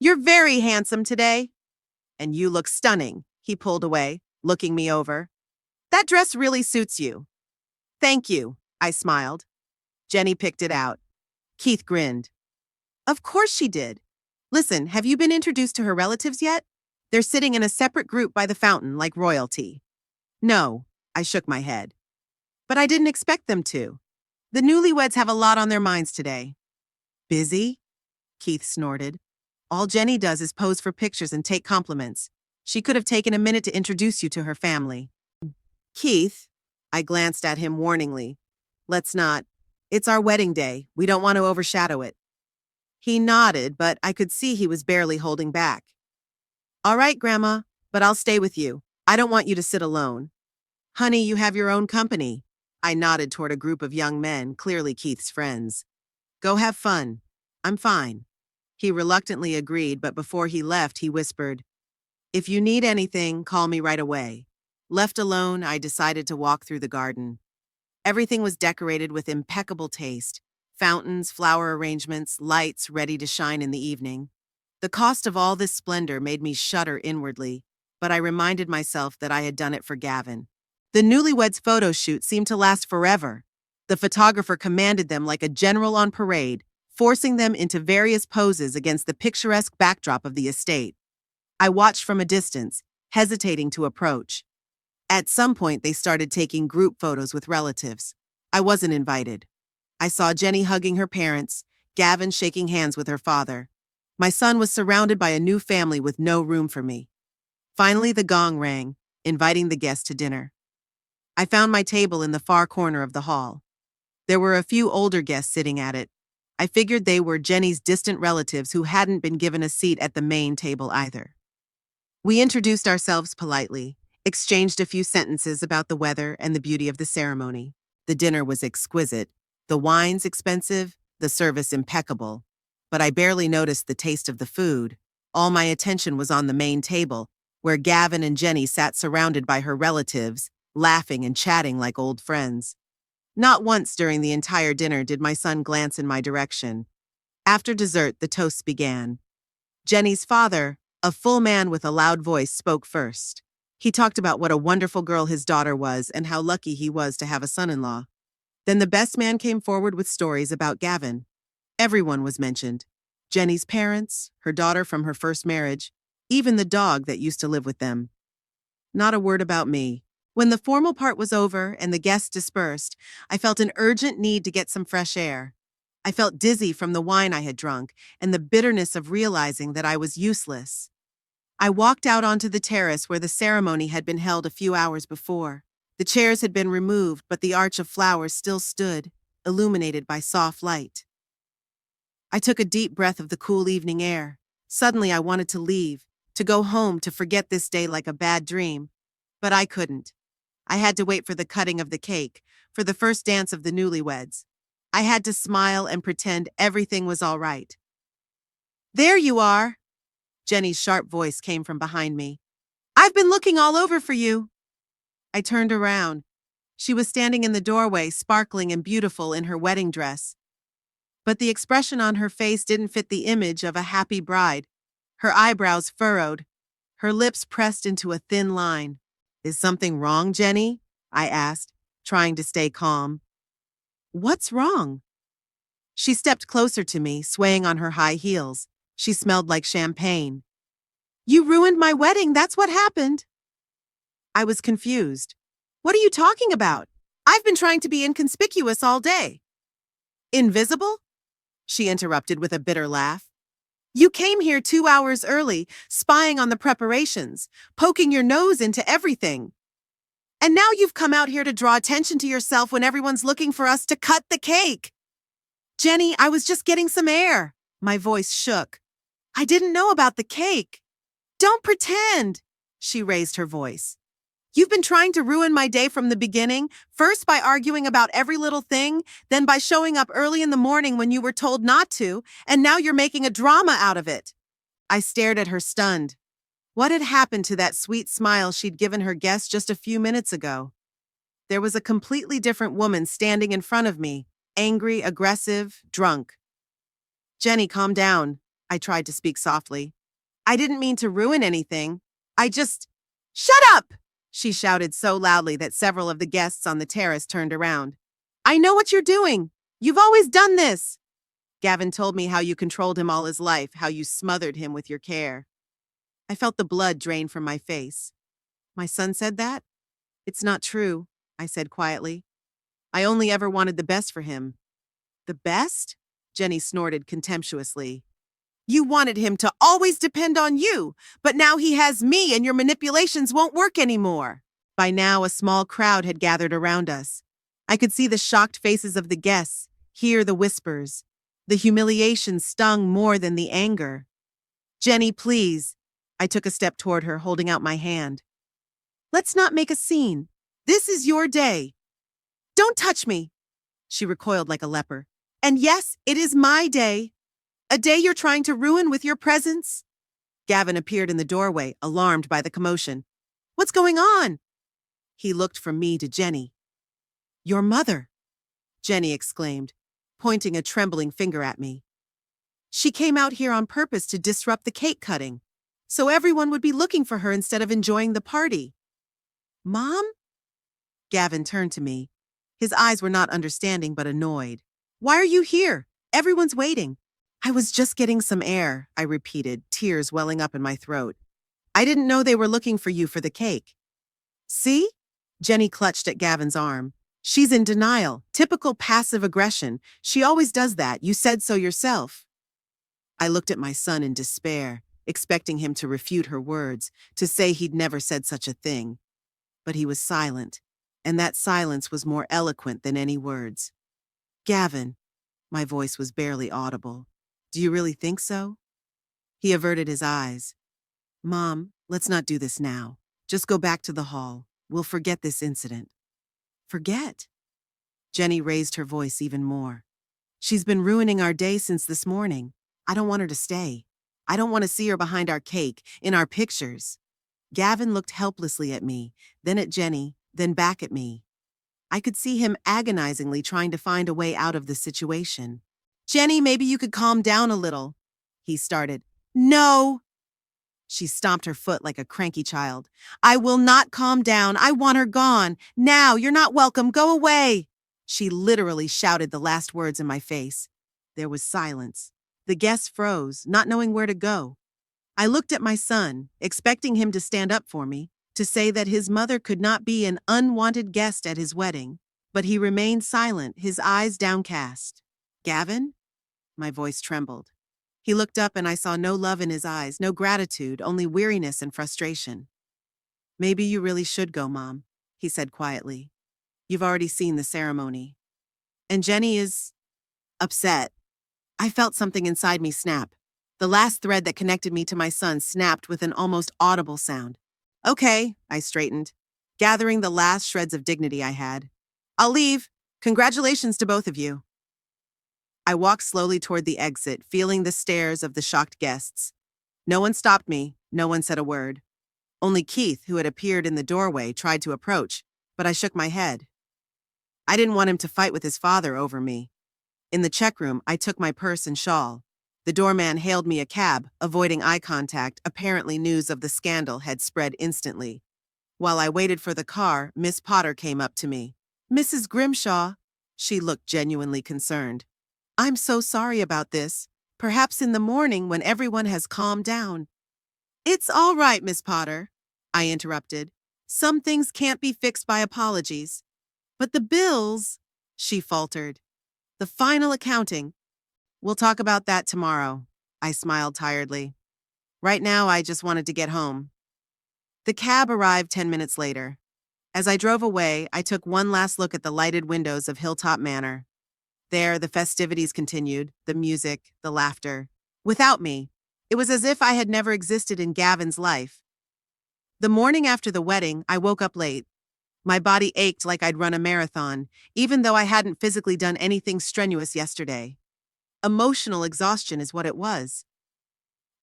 "You're very handsome today." "And you look stunning," he pulled away, looking me over. "That dress really suits you." "Thank you," I smiled. Jenny picked it out. Keith grinned. "Of course she did. Listen, have you been introduced to her relatives yet? They're sitting in a separate group by the fountain like royalty." "No," I shook my head. "But I didn't expect them to. The newlyweds have a lot on their minds today." "Busy?" Keith snorted. "All Jenny does is pose for pictures and take compliments. She could have taken a minute to introduce you to her family." "Keith," I glanced at him warningly. "Let's not. It's our wedding day. We don't want to overshadow it." He nodded, but I could see he was barely holding back. "All right, Grandma, but I'll stay with you. I don't want you to sit alone." "Honey, you have your own company." I nodded toward a group of young men, clearly Keith's friends. "Go have fun. I'm fine." He reluctantly agreed, but before he left, he whispered, "If you need anything, call me right away." Left alone, I decided to walk through the garden. Everything was decorated with impeccable taste. Fountains, flower arrangements, lights ready to shine in the evening. The cost of all this splendor made me shudder inwardly, but I reminded myself that I had done it for Gavin. The newlyweds' photo shoot seemed to last forever. The photographer commanded them like a general on parade, forcing them into various poses against the picturesque backdrop of the estate. I watched from a distance, hesitating to approach. At some point, they started taking group photos with relatives. I wasn't invited. I saw Jenny hugging her parents, Gavin shaking hands with her father. My son was surrounded by a new family with no room for me. Finally, the gong rang. inviting the guests to dinner. I found my table in the far corner of the hall. There were a few older guests sitting at it. I figured they were Jenny's distant relatives who hadn't been given a seat at the main table either. We introduced ourselves politely, exchanged a few sentences about the weather and the beauty of the ceremony. The dinner was exquisite, the wines expensive, the service impeccable. But I barely noticed the taste of the food. All my attention was on the main table, where Gavin and Jenny sat surrounded by her relatives, laughing and chatting like old friends. Not once during the entire dinner did my son glance in my direction. After dessert, the toasts began. Jenny's father, a full man with a loud voice, spoke first. He talked about what a wonderful girl his daughter was and how lucky he was to have a son-in-law. Then the best man came forward with stories about Gavin. Everyone was mentioned. Jenny's parents, her daughter from her first marriage, even the dog that used to live with them. Not a word about me. When the formal part was over and the guests dispersed, I felt an urgent need to get some fresh air. I felt dizzy from the wine I had drunk and the bitterness of realizing that I was useless. I walked out onto the terrace where the ceremony had been held a few hours before. The chairs had been removed, but the arch of flowers still stood, illuminated by soft light. I took a deep breath of the cool evening air. Suddenly I wanted to leave, to go home, to forget this day like a bad dream. But I couldn't. I had to wait for the cutting of the cake, for the first dance of the newlyweds. I had to smile and pretend everything was all right. "There you are!" Jenny's sharp voice came from behind me. "I've been looking all over for you." I turned around. She was standing in the doorway, sparkling and beautiful in her wedding dress. But the expression on her face didn't fit the image of a happy bride. Her eyebrows furrowed, her lips pressed into a thin line. "Is something wrong, Jenny?" I asked, trying to stay calm. "What's wrong?" She stepped closer to me, swaying on her high heels. She smelled like champagne. "You ruined my wedding, that's what happened." I was confused. "What are you talking about? I've been trying to be inconspicuous all day." "Invisible?" she interrupted with a bitter laugh. "You came here 2 hours early, spying on the preparations, poking your nose into everything. And now you've come out here to draw attention to yourself when everyone's looking for us to cut the cake." "Jenny, I was just getting some air." My voice shook. "I didn't know about the cake." "Don't pretend," she raised her voice. "You've been trying to ruin my day from the beginning, first by arguing about every little thing, then by showing up early in the morning when you were told not to, and now you're making a drama out of it." I stared at her stunned. What had happened to that sweet smile she'd given her guests just a few minutes ago? There was a completely different woman standing in front of me, angry, aggressive, drunk. "Jenny, calm down," I tried to speak softly. "I didn't mean to ruin anything. I just—" "Shut up!" she shouted so loudly that several of the guests on the terrace turned around. "I know what you're doing. You've always done this. Gavin told me how you controlled him all his life, how you smothered him with your care." I felt the blood drain from my face. "My son said that? It's not true," I said quietly. "I only ever wanted the best for him." "The best?" Jenny snorted contemptuously. "You wanted him to always depend on you, but now he has me and your manipulations won't work anymore." By now, a small crowd had gathered around us. I could see the shocked faces of the guests, hear the whispers. The humiliation stung more than the anger. "Jenny, please." I took a step toward her, holding out my hand. "Let's not make a scene. This is your day." "Don't touch me." She recoiled like a leper. "And yes, it is my day. A day you're trying to ruin with your presence." Gavin appeared in the doorway, alarmed by the commotion. "What's going on?" He looked from me to Jenny. "Your mother," Jenny exclaimed, pointing a trembling finger at me. "She came out here on purpose to disrupt the cake cutting, so everyone would be looking for her instead of enjoying the party." "Mom?" Gavin turned to me. His eyes were not understanding but annoyed. "Why are you here? Everyone's waiting." "I was just getting some air," I repeated, tears welling up in my throat. "I didn't know they were looking for you for the cake." "See?" Jenny clutched at Gavin's arm. "She's in denial. Typical passive aggression. She always does that. You said so yourself." I looked at my son in despair, expecting him to refute her words, to say he'd never said such a thing. but he was silent, and that silence was more eloquent than any words. Gavin, my voice was barely audible. Do you really think so? He averted his eyes. Mom, let's not do this now. Just go back to the hall. We'll forget this incident. Forget? Jenny raised her voice even more. She's been ruining our day since this morning. I don't want her to stay. I don't want to see her behind our cake, in our pictures. Gavin looked helplessly at me, then at Jenny, then back at me. I could see him agonizingly trying to find a way out of the situation. Jenny, maybe you could calm down a little, he started. No! She stomped her foot like a cranky child. I will not calm down. I want her gone. Now, you're not welcome. Go away. She literally shouted the last words in my face. There was silence. The guests froze, not knowing where to go. I looked at my son, expecting him to stand up for me, to say that his mother could not be an unwanted guest at his wedding, but he remained silent, his eyes downcast. Gavin? My voice trembled. He looked up and I saw no love in his eyes, no gratitude, only weariness and frustration. Maybe you really should go, Mom, he said quietly. You've already seen the ceremony. And Jenny is upset. I felt something inside me snap. The last thread that connected me to my son snapped with an almost audible sound. Okay, I straightened, gathering the last shreds of dignity I had. I'll leave. Congratulations to both of you. I walked slowly toward the exit, feeling the stares of the shocked guests. No one stopped me, no one said a word. Only Keith, who had appeared in the doorway, tried to approach, but I shook my head. I didn't want him to fight with his father over me. In the check room, I took my purse and shawl. The doorman hailed me a cab, avoiding eye contact. Apparently news of the scandal had spread instantly. While I waited for the car, Miss Potter came up to me. Mrs. Grimshaw. She looked genuinely concerned. I'm so sorry about this. Perhaps in the morning when everyone has calmed down. It's all right, Miss Potter, I interrupted. Some things can't be fixed by apologies. But the bills, she faltered. The final accounting. We'll talk about that tomorrow, I smiled tiredly. Right now, I just wanted to get home. The cab arrived 10 minutes later. As I drove away, I took one last look at the lighted windows of Hilltop Manor. There, the festivities continued, the music, the laughter. Without me, it was as if I had never existed in Gavin's life. The morning after the wedding, I woke up late. My body ached like I'd run a marathon, even though I hadn't physically done anything strenuous yesterday. Emotional exhaustion is what it was.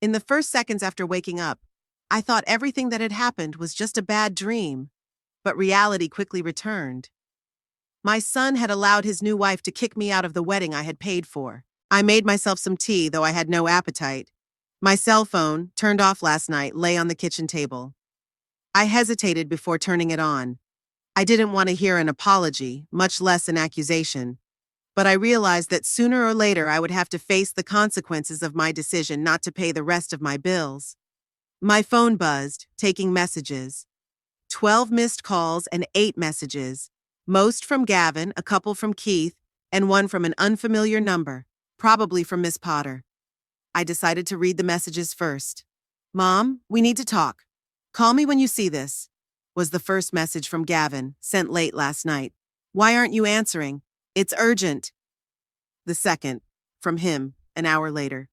In the first seconds after waking up, I thought everything that had happened was just a bad dream, but reality quickly returned. My son had allowed his new wife to kick me out of the wedding I had paid for. I made myself some tea, though I had no appetite. My cell phone, turned off last night, lay on the kitchen table. I hesitated before turning it on. I didn't want to hear an apology, much less an accusation. But I realized that sooner or later I would have to face the consequences of my decision not to pay the rest of my bills. My phone buzzed, taking messages. 12 missed calls and 8 messages. Most from Gavin, a couple from Keith, and one from an unfamiliar number, probably from Miss Potter. I decided to read the messages first. Mom, we need to talk. Call me when you see this, was the first message from Gavin, sent late last night. Why aren't you answering? It's urgent. The second, from him, an hour later.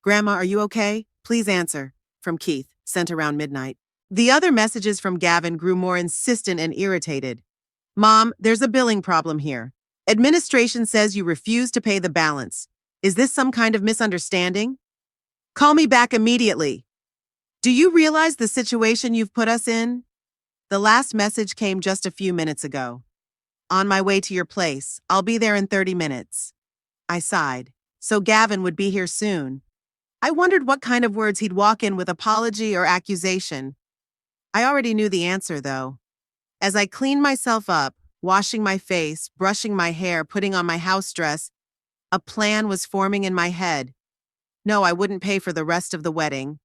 Grandma, are you okay? Please answer, from Keith, sent around midnight. The other messages from Gavin grew more insistent and irritated. Mom, there's a billing problem here. Administration says you refuse to pay the balance. Is this some kind of misunderstanding? Call me back immediately. Do you realize the situation you've put us in? The last message came just a few minutes ago. On my way to your place. I'll be there in 30 minutes. I sighed. So Gavin would be here soon. I wondered what kind of words he'd walk in with, apology or accusation. I already knew the answer, though. As I cleaned myself up, washing my face, brushing my hair, putting on my house dress, a plan was forming in my head. No, I wouldn't pay for the rest of the wedding.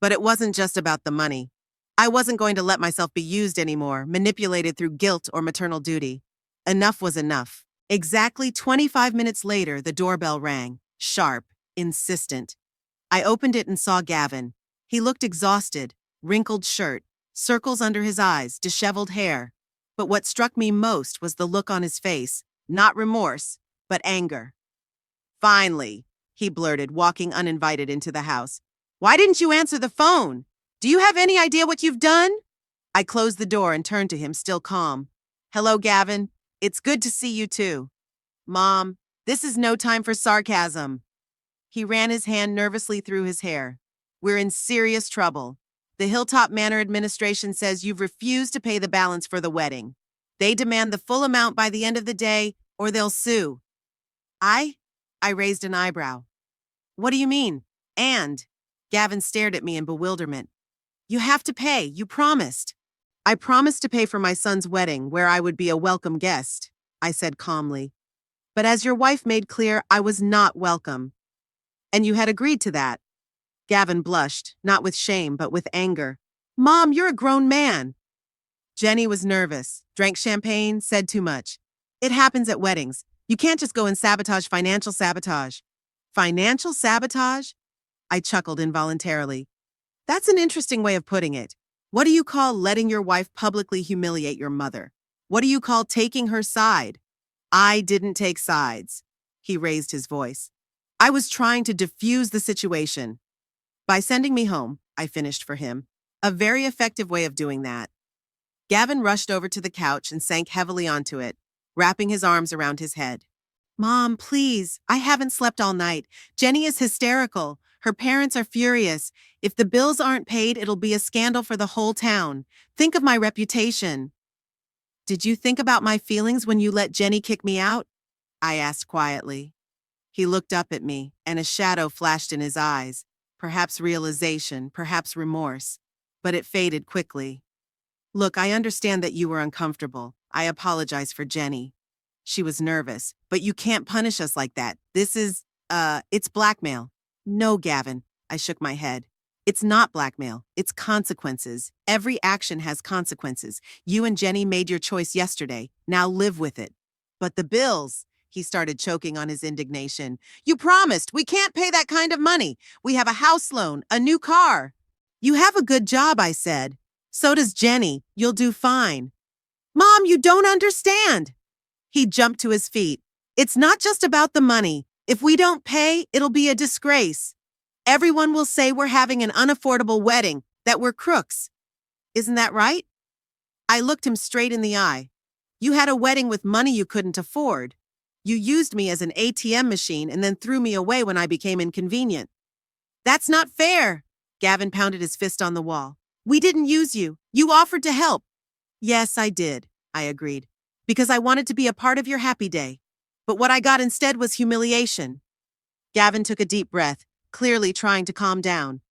But it wasn't just about the money. I wasn't going to let myself be used anymore, manipulated through guilt or maternal duty. Enough was enough. Exactly 25 minutes later, the doorbell rang, sharp, insistent. I opened it and saw Gavin. He looked exhausted, wrinkled shirt, circles under his eyes, disheveled hair. But what struck me most was the look on his face, not remorse, but anger. Finally, he blurted, walking uninvited into the house. Why didn't you answer the phone? Do you have any idea what you've done? I closed the door and turned to him, still calm. Hello, Gavin. It's good to see you too. Mom, this is no time for sarcasm. He ran his hand nervously through his hair. We're in serious trouble. The Hilltop Manor administration says you've refused to pay the balance for the wedding. They demand the full amount by the end of the day, or they'll sue. I raised an eyebrow. What do you mean? And? Gavin stared at me in bewilderment. You have to pay. You promised. I promised to pay for my son's wedding, where I would be a welcome guest, I said calmly. But as your wife made clear, I was not welcome. And you had agreed to that. Gavin blushed, not with shame, but with anger. Mom, you're a grown man. Jenny was nervous, drank champagne, said too much. It happens at weddings. You can't just go and sabotage financial sabotage. Financial sabotage? I chuckled involuntarily. That's an interesting way of putting it. What do you call letting your wife publicly humiliate your mother? What do you call taking her side? I didn't take sides. He raised his voice. I was trying to diffuse the situation. By sending me home, I finished for him. A very effective way of doing that. Gavin rushed over to the couch and sank heavily onto it, wrapping his arms around his head. Mom, please, I haven't slept all night. Jenny is hysterical. Her parents are furious. If the bills aren't paid, it'll be a scandal for the whole town. Think of my reputation. Did you think about my feelings when you let Jenny kick me out? I asked quietly. He looked up at me, and a shadow flashed in his eyes. Perhaps realization, perhaps remorse. But it faded quickly. Look, I understand that you were uncomfortable. I apologize for Jenny. She was nervous. But you can't punish us like that. It's blackmail. No, Gavin. I shook my head. It's not blackmail. It's consequences. Every action has consequences. You and Jenny made your choice yesterday. Now live with it. But the bills, he started choking on his indignation. You promised. We can't pay that kind of money. We have a house loan, a new car. You have a good job, I said. So does Jenny. You'll do fine. Mom, you don't understand. He jumped to his feet. It's not just about the money. If we don't pay, it'll be a disgrace. Everyone will say we're having an unaffordable wedding, that we're crooks. Isn't that right? I looked him straight in the eye. You had a wedding with money you couldn't afford. You used me as an ATM machine and then threw me away when I became inconvenient. That's not fair. Gavin pounded his fist on the wall. We didn't use you. You offered to help. Yes, I did, I agreed, because I wanted to be a part of your happy day. But what I got instead was humiliation. Gavin took a deep breath, clearly trying to calm down.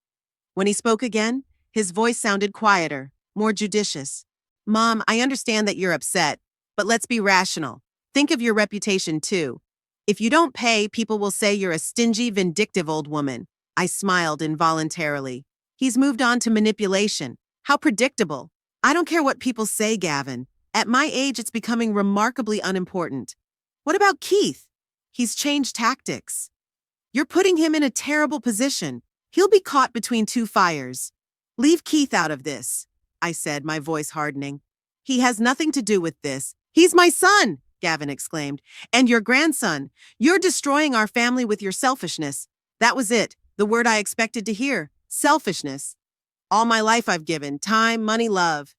When he spoke again, his voice sounded quieter, more judicious. Mom, I understand that you're upset, but let's be rational. Think of your reputation too. If you don't pay, people will say you're a stingy, vindictive old woman. I smiled involuntarily. He's moved on to manipulation. How predictable. I don't care what people say, Gavin. At my age, it's becoming remarkably unimportant. What about Keith? He's changed tactics. You're putting him in a terrible position. He'll be caught between two fires. Leave Keith out of this, I said, my voice hardening. He has nothing to do with this. He's my son, Gavin exclaimed. And your grandson. You're destroying our family with your selfishness. That was it, the word I expected to hear. Selfishness. All my life I've given, time, money, love.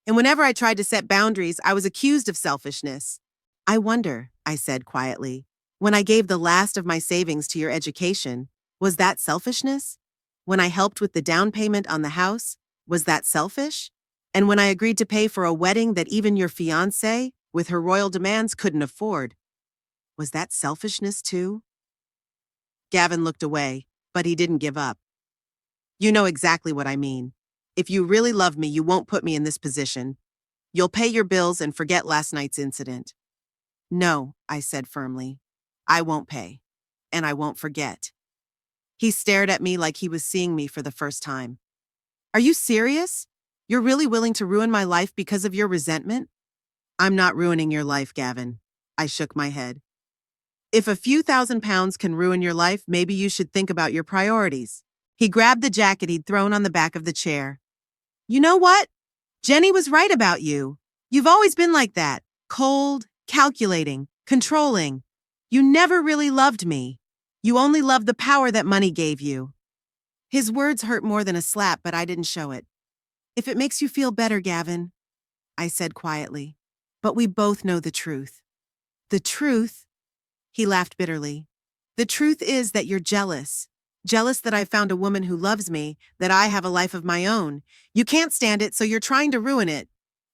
And whenever I tried to set boundaries, I was accused of selfishness. I wonder, I said quietly, when I gave the last of my savings to your education, was that selfishness? When I helped with the down payment on the house, was that selfish? And when I agreed to pay for a wedding that even your fiancée, with her royal demands, couldn't afford, was that selfishness too? Gavin looked away, but he didn't give up. You know exactly what I mean. If you really love me, you won't put me in this position. You'll pay your bills and forget last night's incident. No, I said firmly. I won't pay. And I won't forget. He stared at me like he was seeing me for the first time. Are you serious? You're really willing to ruin my life because of your resentment? I'm not ruining your life, Gavin. I shook my head. If a few £1,000s can ruin your life, maybe you should think about your priorities. He grabbed the jacket he'd thrown on the back of the chair. You know what? Jenny was right about you. You've always been like that. Cold, calculating, controlling. You never really loved me. You only loved the power that money gave you. His words hurt more than a slap, but I didn't show it. If it makes you feel better, Gavin, I said quietly. But we both know the truth. The truth? He laughed bitterly. The truth is that you're jealous. Jealous that I found a woman who loves me, that I have a life of my own. You can't stand it, so you're trying to ruin it.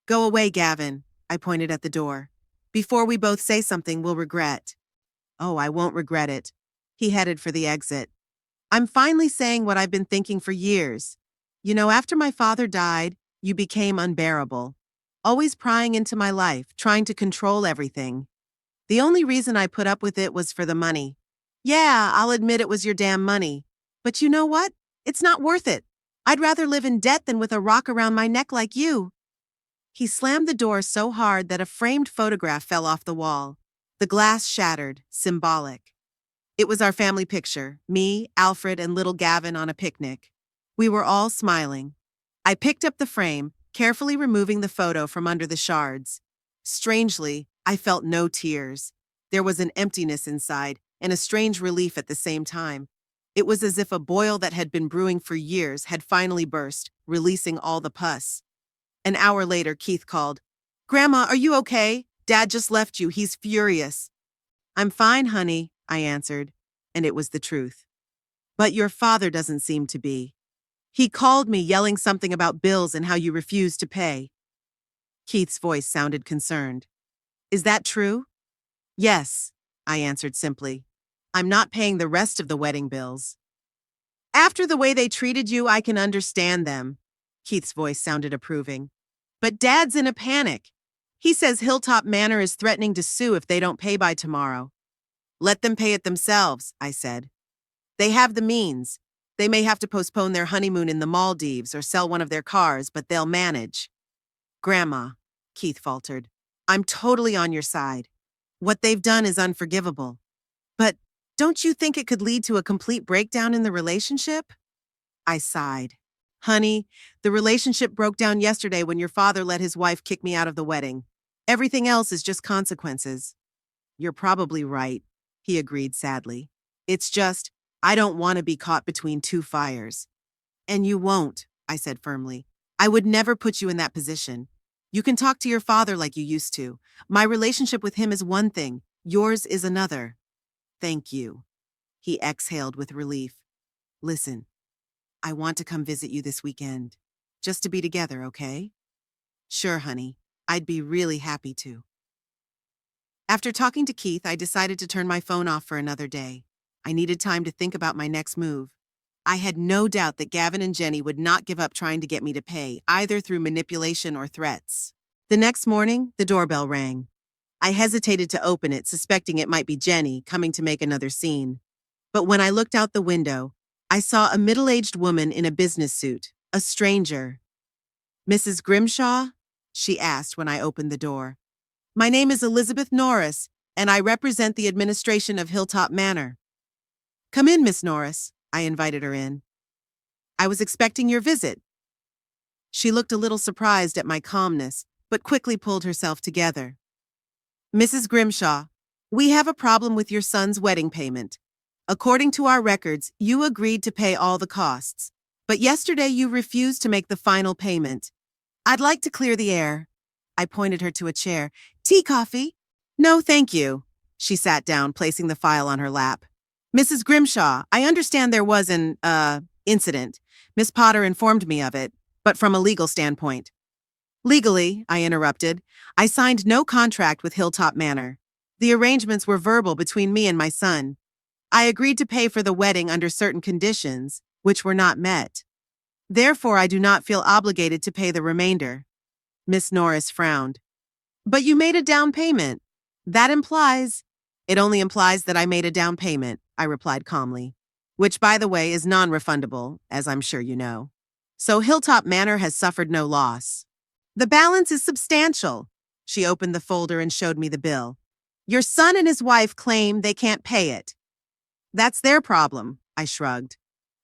Go away, Gavin, I pointed at the door. Before we both say something we'll regret. Oh, I won't regret it. He headed for the exit. I'm finally saying what I've been thinking for years. You know, after my father died, you became unbearable. Always prying into my life, trying to control everything. The only reason I put up with it was for the money. Yeah, I'll admit it was your damn money. But you know what? It's not worth it. I'd rather live in debt than with a rock around my neck like you. He slammed the door so hard that a framed photograph fell off the wall. The glass shattered, symbolic. It was our family picture, me, Alfred, and little Gavin on a picnic. We were all smiling. I picked up the frame, carefully removing the photo from under the shards. Strangely, I felt no tears. There was an emptiness inside, and a strange relief at the same time. It was as if a boil that had been brewing for years had finally burst, releasing all the pus. An hour later, Keith called. Grandma, are you okay? Dad just left you. He's furious. I'm fine, honey, I answered, and it was the truth. But your father doesn't seem to be. He called me yelling something about bills and how you refused to pay. Keith's voice sounded concerned. Is that true? Yes, I answered simply. I'm not paying the rest of the wedding bills. After the way they treated you, I can understand them. Keith's voice sounded approving. But Dad's in a panic. He says Hilltop Manor is threatening to sue if they don't pay by tomorrow. Let them pay it themselves, I said. They have the means. They may have to postpone their honeymoon in the Maldives or sell one of their cars, but they'll manage. Grandma, Keith faltered, I'm totally on your side. What they've done is unforgivable. But don't you think it could lead to a complete breakdown in the relationship? I sighed. Honey, the relationship broke down yesterday when your father let his wife kick me out of the wedding. Everything else is just consequences. You're probably right, he agreed sadly. It's just, I don't want to be caught between two fires. And you won't, I said firmly. I would never put you in that position. You can talk to your father like you used to. My relationship with him is one thing, yours is another. Thank you. He exhaled with relief. Listen, I want to come visit you this weekend. Just to be together, okay? Sure, honey. I'd be really happy to. After talking to Keith, I decided to turn my phone off for another day. I needed time to think about my next move. I had no doubt that Gavin and Jenny would not give up trying to get me to pay, either through manipulation or threats. The next morning, the doorbell rang. I hesitated to open it, suspecting it might be Jenny coming to make another scene. But when I looked out the window, I saw a middle-aged woman in a business suit, a stranger. Mrs. Grimshaw? She asked when I opened the door. My name is Elizabeth Norris, and I represent the administration of Hilltop Manor. Come in, Miss Norris, I invited her in. I was expecting your visit. She looked a little surprised at my calmness, but quickly pulled herself together. Mrs. Grimshaw, we have a problem with your son's wedding payment. According to our records, you agreed to pay all the costs, but yesterday you refused to make the final payment. I'd like to clear the air. I pointed her to a chair. Tea, coffee? No, thank you. She sat down, placing the file on her lap. Mrs. Grimshaw, I understand there was an, incident. Miss Potter informed me of it, but from a legal standpoint. Legally, I interrupted, I signed no contract with Hilltop Manor. The arrangements were verbal between me and my son. I agreed to pay for the wedding under certain conditions, which were not met. Therefore, I do not feel obligated to pay the remainder. Miss Norris frowned. But you made a down payment. That implies... It only implies that I made a down payment, I replied calmly. Which, by the way, is non-refundable, as I'm sure you know. So Hilltop Manor has suffered no loss. The balance is substantial. She opened the folder and showed me the bill. Your son and his wife claim they can't pay it. That's their problem, I shrugged.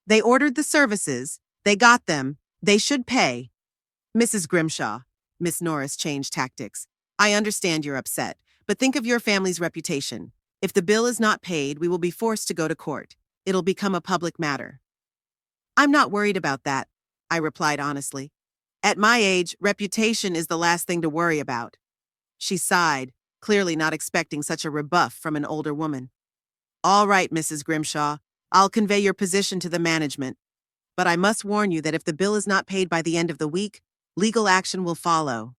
They ordered the services, they got them, they should pay. Mrs. Grimshaw, Miss Norris changed tactics. I understand you're upset, but think of your family's reputation. If the bill is not paid, we will be forced to go to court. It'll become a public matter. I'm not worried about that, I replied honestly. At my age, reputation is the last thing to worry about. She sighed, clearly not expecting such a rebuff from an older woman. All right, Mrs. Grimshaw, I'll convey your position to the management. But I must warn you that if the bill is not paid by the end of the week, legal action will follow.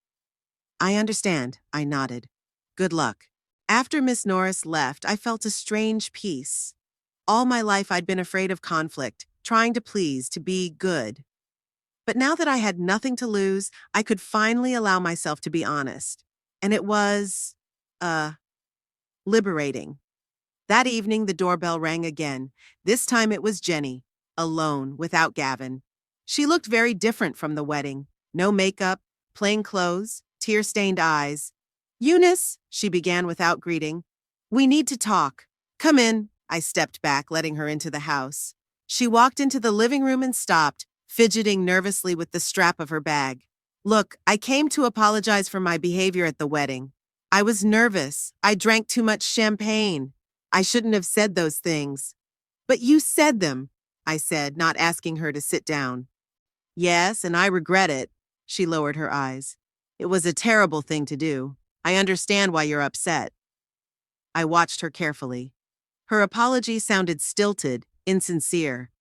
I understand, I nodded. Good luck. After Miss Norris left, I felt a strange peace. All my life I'd been afraid of conflict, trying to please, to be good. But now that I had nothing to lose, I could finally allow myself to be honest. And it was, liberating. That evening, the doorbell rang again. This time it was Jenny, alone, without Gavin. She looked very different from the wedding. No makeup, plain clothes, tear-stained eyes. Eunice, she began without greeting. We need to talk. Come in. I stepped back, letting her into the house. She walked into the living room and stopped, fidgeting nervously with the strap of her bag. Look, I came to apologize for my behavior at the wedding. I was nervous. I drank too much champagne. I shouldn't have said those things. But you said them, I said, not asking her to sit down. Yes, and I regret it. She lowered her eyes. It was a terrible thing to do. I understand why you're upset. I watched her carefully. Her apology sounded stilted, insincere.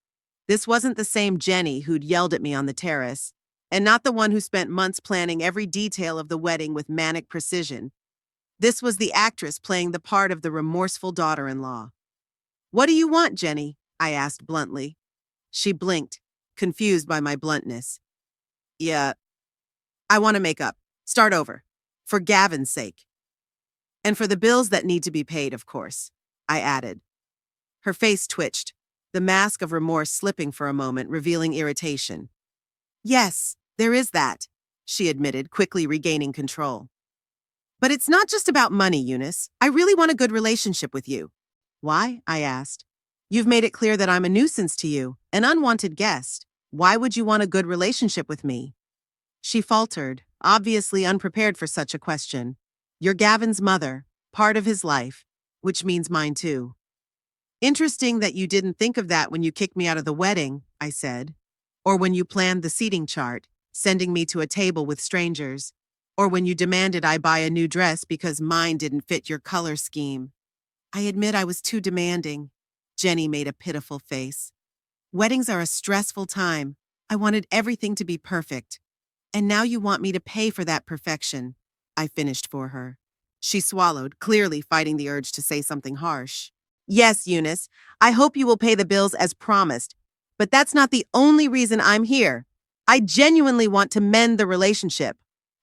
This wasn't the same Jenny who'd yelled at me on the terrace, and not the one who spent months planning every detail of the wedding with manic precision. This was the actress playing the part of the remorseful daughter-in-law. What do you want, Jenny? I asked bluntly. She blinked, confused by my bluntness. Yeah, I want to make up. Start over. For Gavin's sake. And for the bills that need to be paid, of course, I added. Her face twitched, the mask of remorse slipping for a moment, revealing irritation. Yes, there is that, she admitted, quickly regaining control. But it's not just about money, Eunice. I really want a good relationship with you. Why? I asked. You've made it clear that I'm a nuisance to you, an unwanted guest. Why would you want a good relationship with me? She faltered, obviously unprepared for such a question. You're Gavin's mother, part of his life, which means mine too. Interesting that you didn't think of that when you kicked me out of the wedding, I said. Or when you planned the seating chart, sending me to a table with strangers. Or when you demanded I buy a new dress because mine didn't fit your color scheme. I admit I was too demanding. Jenny made a pitiful face. Weddings are a stressful time. I wanted everything to be perfect. And now you want me to pay for that perfection, I finished for her. She swallowed, clearly fighting the urge to say something harsh. Yes, Eunice, I hope you will pay the bills as promised. But that's not the only reason I'm here. I genuinely want to mend the relationship.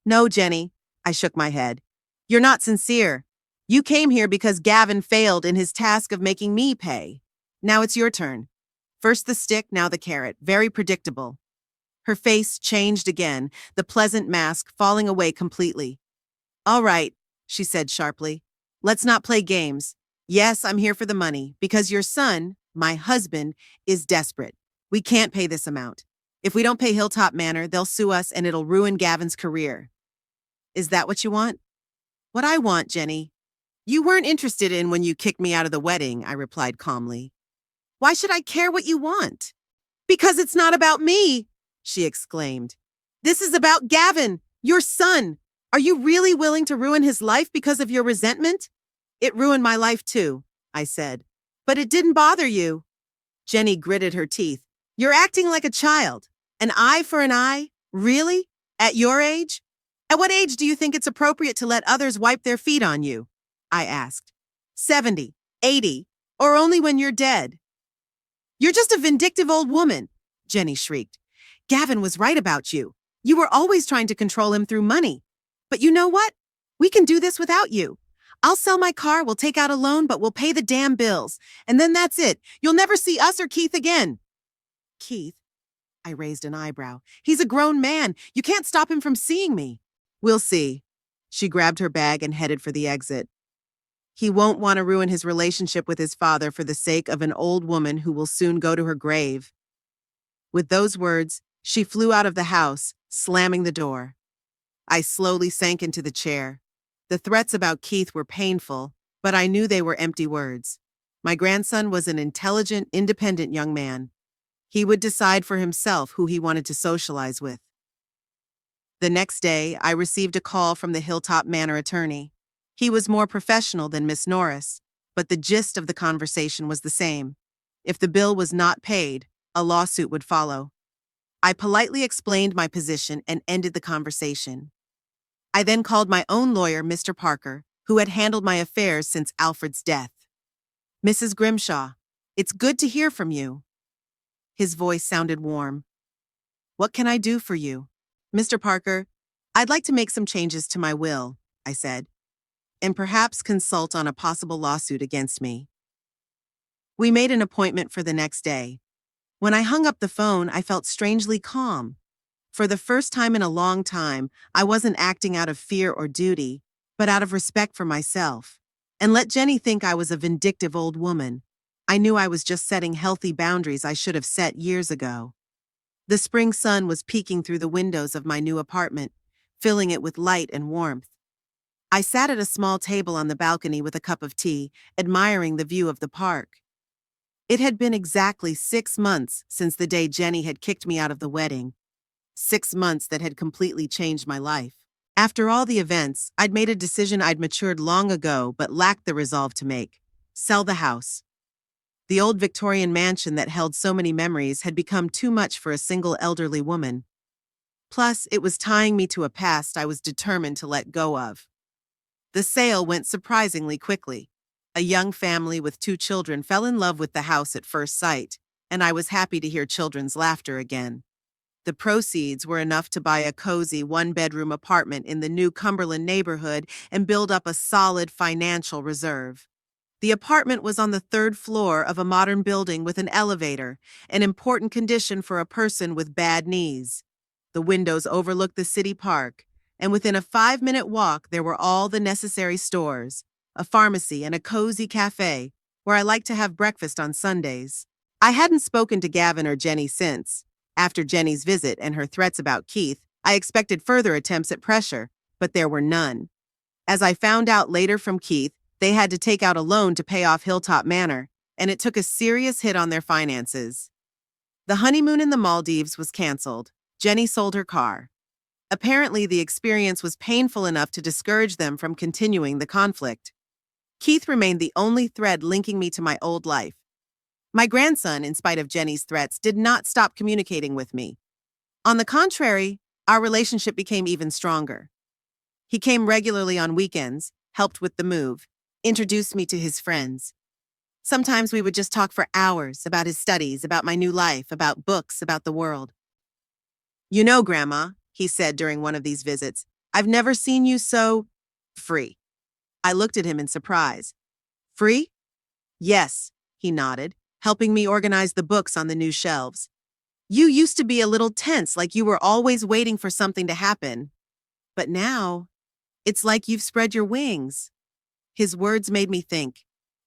No, Jenny, I shook my head. You're not sincere. You came here because Gavin failed in his task of making me pay. Now it's your turn. First the stick, now the carrot. Very predictable. Her face changed again, the pleasant mask falling away completely. All right, she said sharply. Let's not play games. Yes, I'm here for the money, because your son, my husband, is desperate. We can't pay this amount. If we don't pay Hilltop Manor, they'll sue us and it'll ruin Gavin's career. Is that what you want? What I want, Jenny. You weren't interested in when you kicked me out of the wedding, I replied calmly. Why should I care what you want? Because it's not about me, she exclaimed. This is about Gavin, your son. Are you really willing to ruin his life because of your resentment? It ruined my life too, I said. But it didn't bother you. Jenny gritted her teeth. You're acting like a child. An eye for an eye? Really? At your age? At what age do you think it's appropriate to let others wipe their feet on you? I asked. 70, 80, or only when you're dead? You're just a vindictive old woman, Jenny shrieked. Gavin was right about you. You were always trying to control him through money. But you know what? We can do this without you. I'll sell my car, we'll take out a loan, but we'll pay the damn bills. And then that's it. You'll never see us or Keith again. Keith? I raised an eyebrow. He's a grown man. You can't stop him from seeing me. We'll see. She grabbed her bag and headed for the exit. He won't want to ruin his relationship with his father for the sake of an old woman who will soon go to her grave. With those words, She flew out of the house, slamming the door. I slowly sank into the chair. The threats about Keith were painful, but I knew they were empty words. My grandson was an intelligent, independent young man. He would decide for himself who he wanted to socialize with. The next day, I received a call from the Hilltop Manor attorney. He was more professional than Miss Norris, but the gist of the conversation was the same. If the bill was not paid, a lawsuit would follow. I politely explained my position and ended the conversation. I then called my own lawyer, Mr. Parker, who had handled my affairs since Alfred's death. "Mrs. Grimshaw, it's good to hear from you." His voice sounded warm. "What can I do for you?" "Mr. Parker, I'd like to make some changes to my will," I said, "and perhaps consult on a possible lawsuit against me." We made an appointment for the next day. When I hung up the phone, I felt strangely calm. For the first time in a long time, I wasn't acting out of fear or duty, but out of respect for myself. And let Jenny think I was a vindictive old woman. I knew I was just setting healthy boundaries I should have set years ago. The spring sun was peeking through the windows of my new apartment, filling it with light and warmth. I sat at a small table on the balcony with a cup of tea, admiring the view of the park. It had been exactly 6 months since the day Jenny had kicked me out of the wedding. 6 months that had completely changed my life. After all the events, I'd made a decision I'd matured long ago but lacked the resolve to make: sell the house. The old Victorian mansion that held so many memories had become too much for a single elderly woman. Plus, it was tying me to a past I was determined to let go of. The sale went surprisingly quickly. A young family with 2 children fell in love with the house at first sight, and I was happy to hear children's laughter again. The proceeds were enough to buy a cozy 1-bedroom apartment in the new Cumberland neighborhood and build up a solid financial reserve. The apartment was on the 3rd floor of a modern building with an elevator, an important condition for a person with bad knees. The windows overlooked the city park, and within a 5-minute walk there were all the necessary stores, a pharmacy, and a cozy cafe where I liked to have breakfast on Sundays. I hadn't spoken to Gavin or Jenny since. After Jenny's visit and her threats about Keith, I expected further attempts at pressure, but there were none. As I found out later from Keith, they had to take out a loan to pay off Hilltop Manor, and it took a serious hit on their finances. The honeymoon in the Maldives was canceled. Jenny sold her car. Apparently, the experience was painful enough to discourage them from continuing the conflict. Keith remained the only thread linking me to my old life. My grandson, in spite of Jenny's threats, did not stop communicating with me. On the contrary, our relationship became even stronger. He came regularly on weekends, helped with the move, introduced me to his friends. Sometimes we would just talk for hours about his studies, about my new life, about books, about the world. "You know, Grandma," he said during one of these visits, "I've never seen you so free." I looked at him in surprise. "Free?" "Yes," he nodded, helping me organize the books on the new shelves. "You used to be a little tense, like you were always waiting for something to happen. But now, it's like you've spread your wings." His words made me think.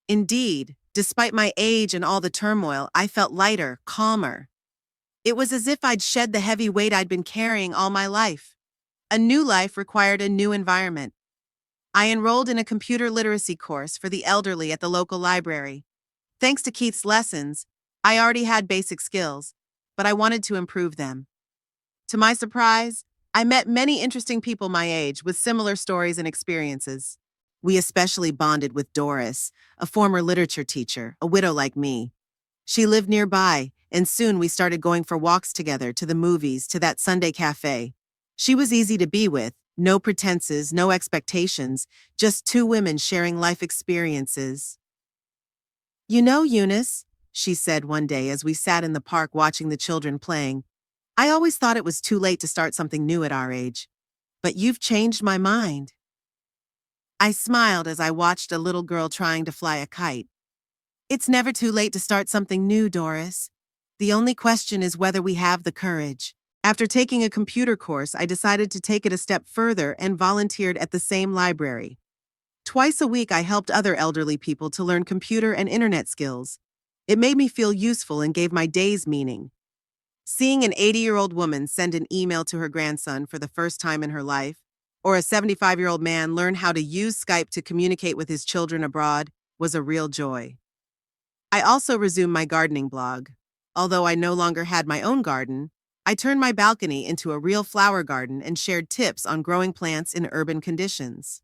Indeed, despite my age and all the turmoil, I felt lighter, calmer. It was as if I'd shed the heavy weight I'd been carrying all my life. A new life required a new environment. I enrolled in a computer literacy course for the elderly at the local library. Thanks to Keith's lessons, I already had basic skills, but I wanted to improve them. To my surprise, I met many interesting people my age with similar stories and experiences. We especially bonded with Doris, a former literature teacher, a widow like me. She lived nearby, and soon we started going for walks together, to the movies, to that Sunday cafe. She was easy to be with, no pretenses, no expectations, just 2 women sharing life experiences. "You know, Eunice," she said one day as we sat in the park watching the children playing, "I always thought it was too late to start something new at our age. But you've changed my mind." I smiled as I watched a little girl trying to fly a kite. "It's never too late to start something new, Doris. The only question is whether we have the courage." After taking a computer course, I decided to take it a step further and volunteered at the same library. Twice a week, I helped other elderly people to learn computer and internet skills. It made me feel useful and gave my days meaning. Seeing an 80-year-old woman send an email to her grandson for the first time in her life, or a 75-year-old man learn how to use Skype to communicate with his children abroad, was a real joy. I also resumed my gardening blog. Although I no longer had my own garden, I turned my balcony into a real flower garden and shared tips on growing plants in urban conditions.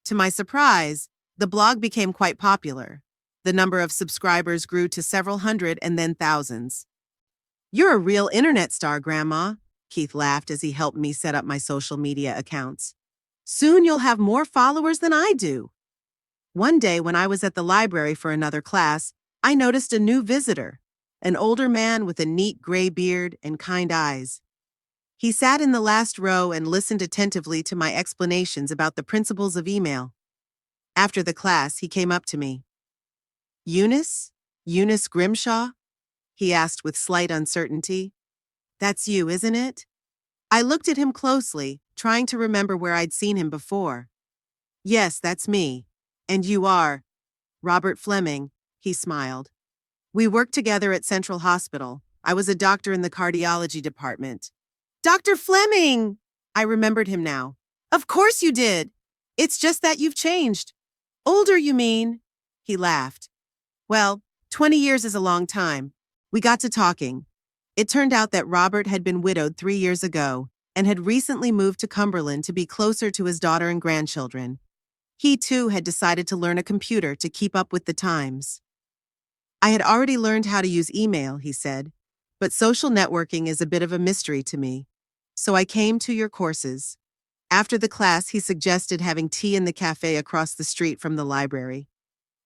To my surprise, the blog became quite popular. The number of subscribers grew to several hundred and then thousands. "You're a real internet star, Grandma," Keith laughed as he helped me set up my social media accounts. "Soon you'll have more followers than I do." One day when I was at the library for another class, I noticed a new visitor, an older man with a neat gray beard and kind eyes. He sat in the last row and listened attentively to my explanations about the principles of email. After the class, he came up to me. "Eunice? Eunice Grimshaw?" he asked with slight uncertainty. "That's you, isn't it?" I looked at him closely, trying to remember where I'd seen him before. "Yes, that's me. And you are Robert Fleming," he smiled. "We worked together at Central Hospital. I was a doctor in the cardiology department." "Dr. Fleming!" I remembered him now. "Of course you did. It's just that you've changed." "Older, you mean?" He laughed. "Well, 20 years is a long time." We got to talking. It turned out that Robert had been widowed 3 years ago and had recently moved to Cumberland to be closer to his daughter and grandchildren. He, too, had decided to learn a computer to keep up with the times. "I had already learned how to use email," he said, "but social networking is a bit of a mystery to me. So I came to your courses." After the class, he suggested having tea in the cafe across the street from the library.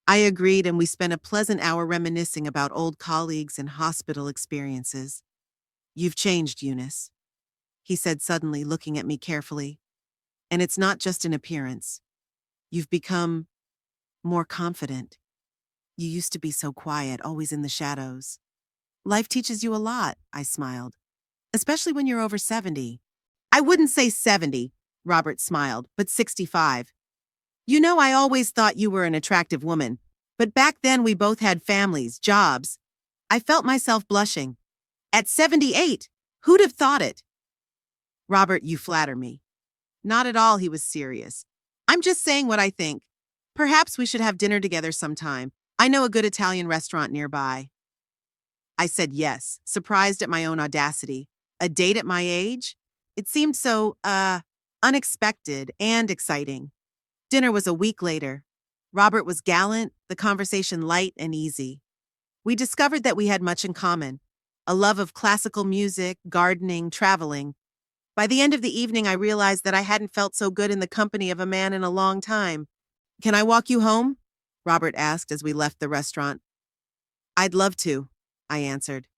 I agreed, and we spent a pleasant hour reminiscing about old colleagues and hospital experiences. "You've changed, Eunice," he said suddenly, looking at me carefully. "And it's not just an appearance. You've become more confident. You used to be so quiet, always in the shadows." "Life teaches you a lot," I smiled. "Especially when you're over 70. "I wouldn't say 70, Robert smiled, "but 65. You know, I always thought you were an attractive woman, but back then we both had families, jobs." I felt myself blushing. "At 78, who'd have thought it?" "Robert, you flatter me." "Not at all," he was serious. "I'm just saying what I think. Perhaps we should have dinner together sometime. I know a good Italian restaurant nearby." I said yes, surprised at my own audacity. A date at my age? It seemed so, unexpected and exciting. Dinner was a week later. Robert was gallant, the conversation light and easy. We discovered that we had much in common: a love of classical music, gardening, traveling. By the end of the evening, I realized that I hadn't felt so good in the company of a man in a long time. "Can I walk you home?" Robert asked as we left the restaurant. "I'd love to," I answered.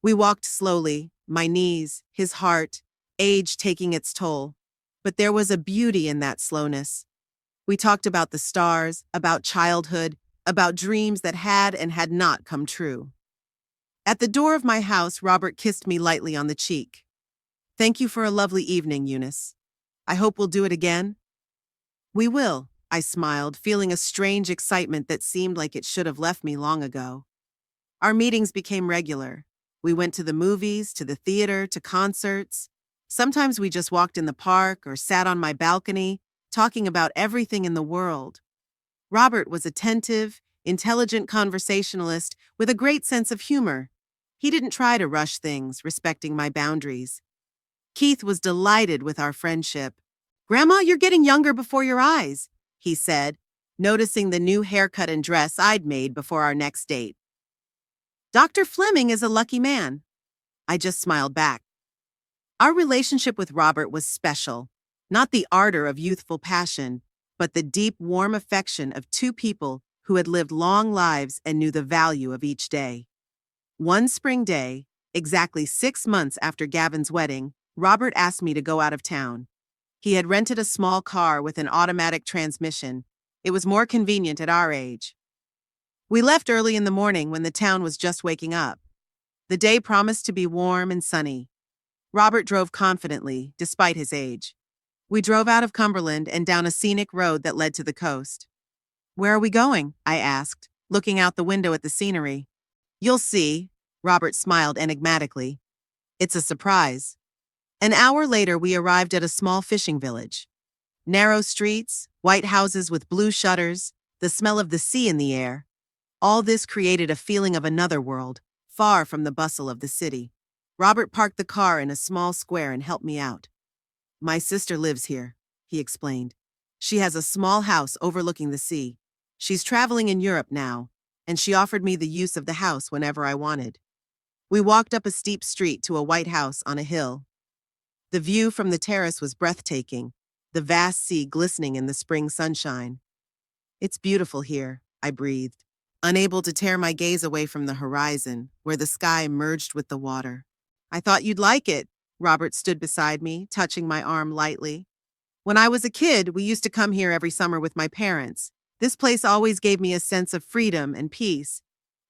We walked slowly, my knees, his heart, age taking its toll. But there was a beauty in that slowness. We talked about the stars, about childhood, about dreams that had and had not come true. At the door of my house, Robert kissed me lightly on the cheek. "Thank you for a lovely evening, Eunice. I hope we'll do it again." "We will," I smiled, feeling a strange excitement that seemed like it should have left me long ago. Our meetings became regular. We went to the movies, to the theater, to concerts. Sometimes we just walked in the park or sat on my balcony, talking about everything in the world. Robert was attentive, intelligent conversationalist with a great sense of humor. He didn't try to rush things, respecting my boundaries. Keith was delighted with our friendship. "Grandma, you're getting younger before your eyes," he said, noticing the new haircut and dress I'd made before our next date. "Dr. Fleming is a lucky man." I just smiled back. Our relationship with Robert was special, not the ardor of youthful passion, but the deep, warm affection of two people who had lived long lives and knew the value of each day. One spring day, exactly 6 months after Gavin's wedding, Robert asked me to go out of town. He had rented a small car with an automatic transmission. It was more convenient at our age. We left early in the morning when the town was just waking up. The day promised to be warm and sunny. Robert drove confidently, despite his age. We drove out of Cumberland and down a scenic road that led to the coast. "Where are we going?" I asked, looking out the window at the scenery. "You'll see," Robert smiled enigmatically. It's a surprise. An hour later, we arrived at a small fishing village. Narrow streets, white houses with blue shutters, the smell of the sea in the air. All this created a feeling of another world, far from the bustle of the city. Robert parked the car in a small square and helped me out. My sister lives here, he explained. She has a small house overlooking the sea. She's traveling in Europe now, and she offered me the use of the house whenever I wanted. We walked up a steep street to a white house on a hill. The view from the terrace was breathtaking, the vast sea glistening in the spring sunshine. It's beautiful here, I breathed, unable to tear my gaze away from the horizon, where the sky merged with the water. I thought you'd like it. Robert stood beside me, touching my arm lightly. When I was a kid, we used to come here every summer with my parents. This place always gave me a sense of freedom and peace.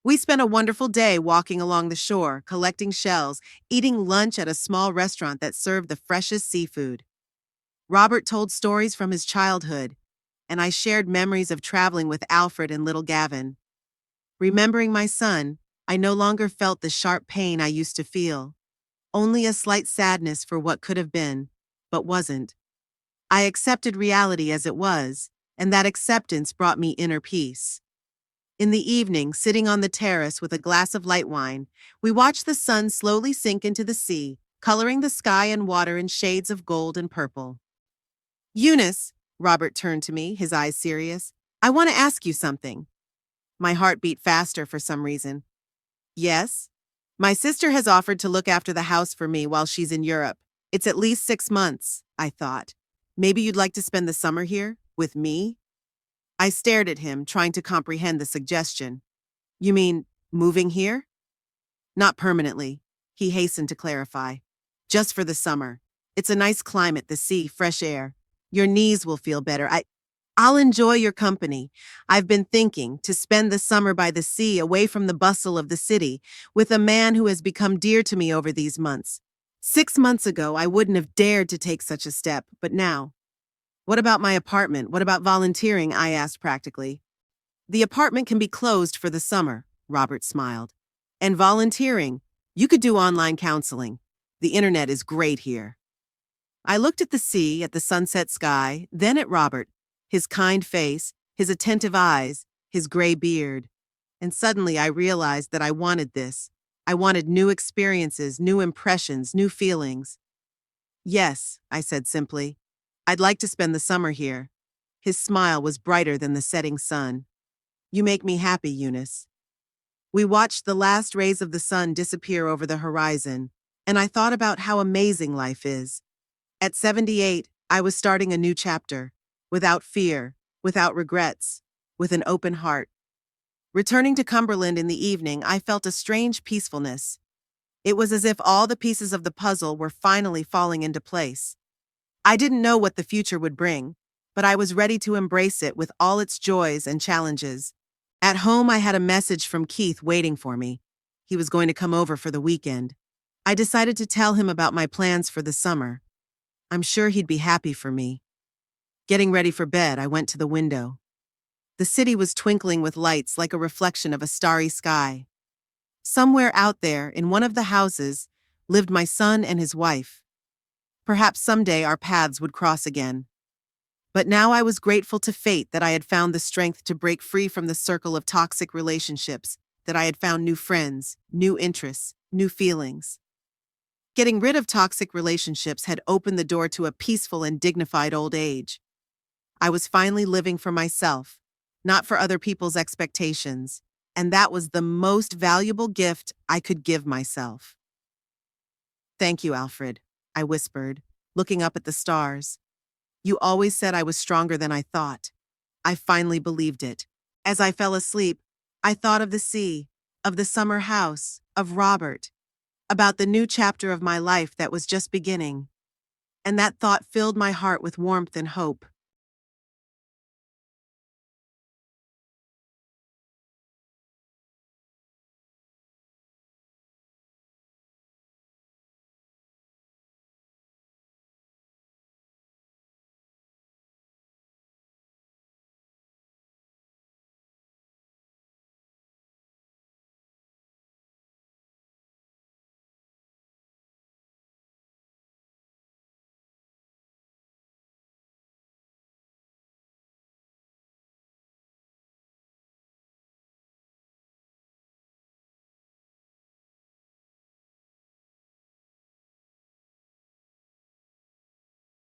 We spent a wonderful day walking along the shore, collecting shells, eating lunch at a small restaurant that served the freshest seafood. Robert told stories from his childhood, and I shared memories of traveling with Alfred and little Gavin. Remembering my son, I no longer felt the sharp pain I used to feel, only a slight sadness for what could have been, but wasn't. I accepted reality as it was, and that acceptance brought me inner peace. In the evening, sitting on the terrace with a glass of light wine, we watched the sun slowly sink into the sea, coloring the sky and water in shades of gold and purple. Eunice, Robert turned to me, his eyes serious, I want to ask you something. My heart beat faster for some reason. Yes? My sister has offered to look after the house for me while she's in Europe. It's at least 6 months, I thought. Maybe you'd like to spend the summer here, with me? I stared at him, trying to comprehend the suggestion. You mean, moving here? Not permanently, he hastened to clarify. Just for the summer. It's a nice climate, the sea, fresh air. Your knees will feel better. I'll enjoy your company. I've been thinking to spend the summer by the sea, away from the bustle of the city, with a man who has become dear to me over these months. 6 months ago, I wouldn't have dared to take such a step, but now. What about my apartment? What about volunteering? I asked practically. The apartment can be closed for the summer, Robert smiled. And volunteering? You could do online counseling. The internet is great here. I looked at the sea, at the sunset sky, then at Robert, his kind face, his attentive eyes, his gray beard. And suddenly I realized that I wanted this. I wanted new experiences, new impressions, new feelings. Yes, I said simply. I'd like to spend the summer here. His smile was brighter than the setting sun. You make me happy, Eunice. We watched the last rays of the sun disappear over the horizon, and I thought about how amazing life is. At 78, I was starting a new chapter, without fear, without regrets, with an open heart. Returning to Cumberland in the evening, I felt a strange peacefulness. It was as if all the pieces of the puzzle were finally falling into place. I didn't know what the future would bring, but I was ready to embrace it with all its joys and challenges. At home, I had a message from Keith waiting for me. He was going to come over for the weekend. I decided to tell him about my plans for the summer. I'm sure he'd be happy for me. Getting ready for bed, I went to the window. The city was twinkling with lights like a reflection of a starry sky. Somewhere out there, in one of the houses, lived my son and his wife. Perhaps someday our paths would cross again. But now I was grateful to fate that I had found the strength to break free from the circle of toxic relationships, that I had found new friends, new interests, new feelings. Getting rid of toxic relationships had opened the door to a peaceful and dignified old age. I was finally living for myself, not for other people's expectations, and that was the most valuable gift I could give myself. Thank you, Alfred, I whispered, looking up at the stars. You always said I was stronger than I thought. I finally believed it. As I fell asleep, I thought of the sea, of the summer house, of Robert, about the new chapter of my life that was just beginning. And that thought filled my heart with warmth and hope.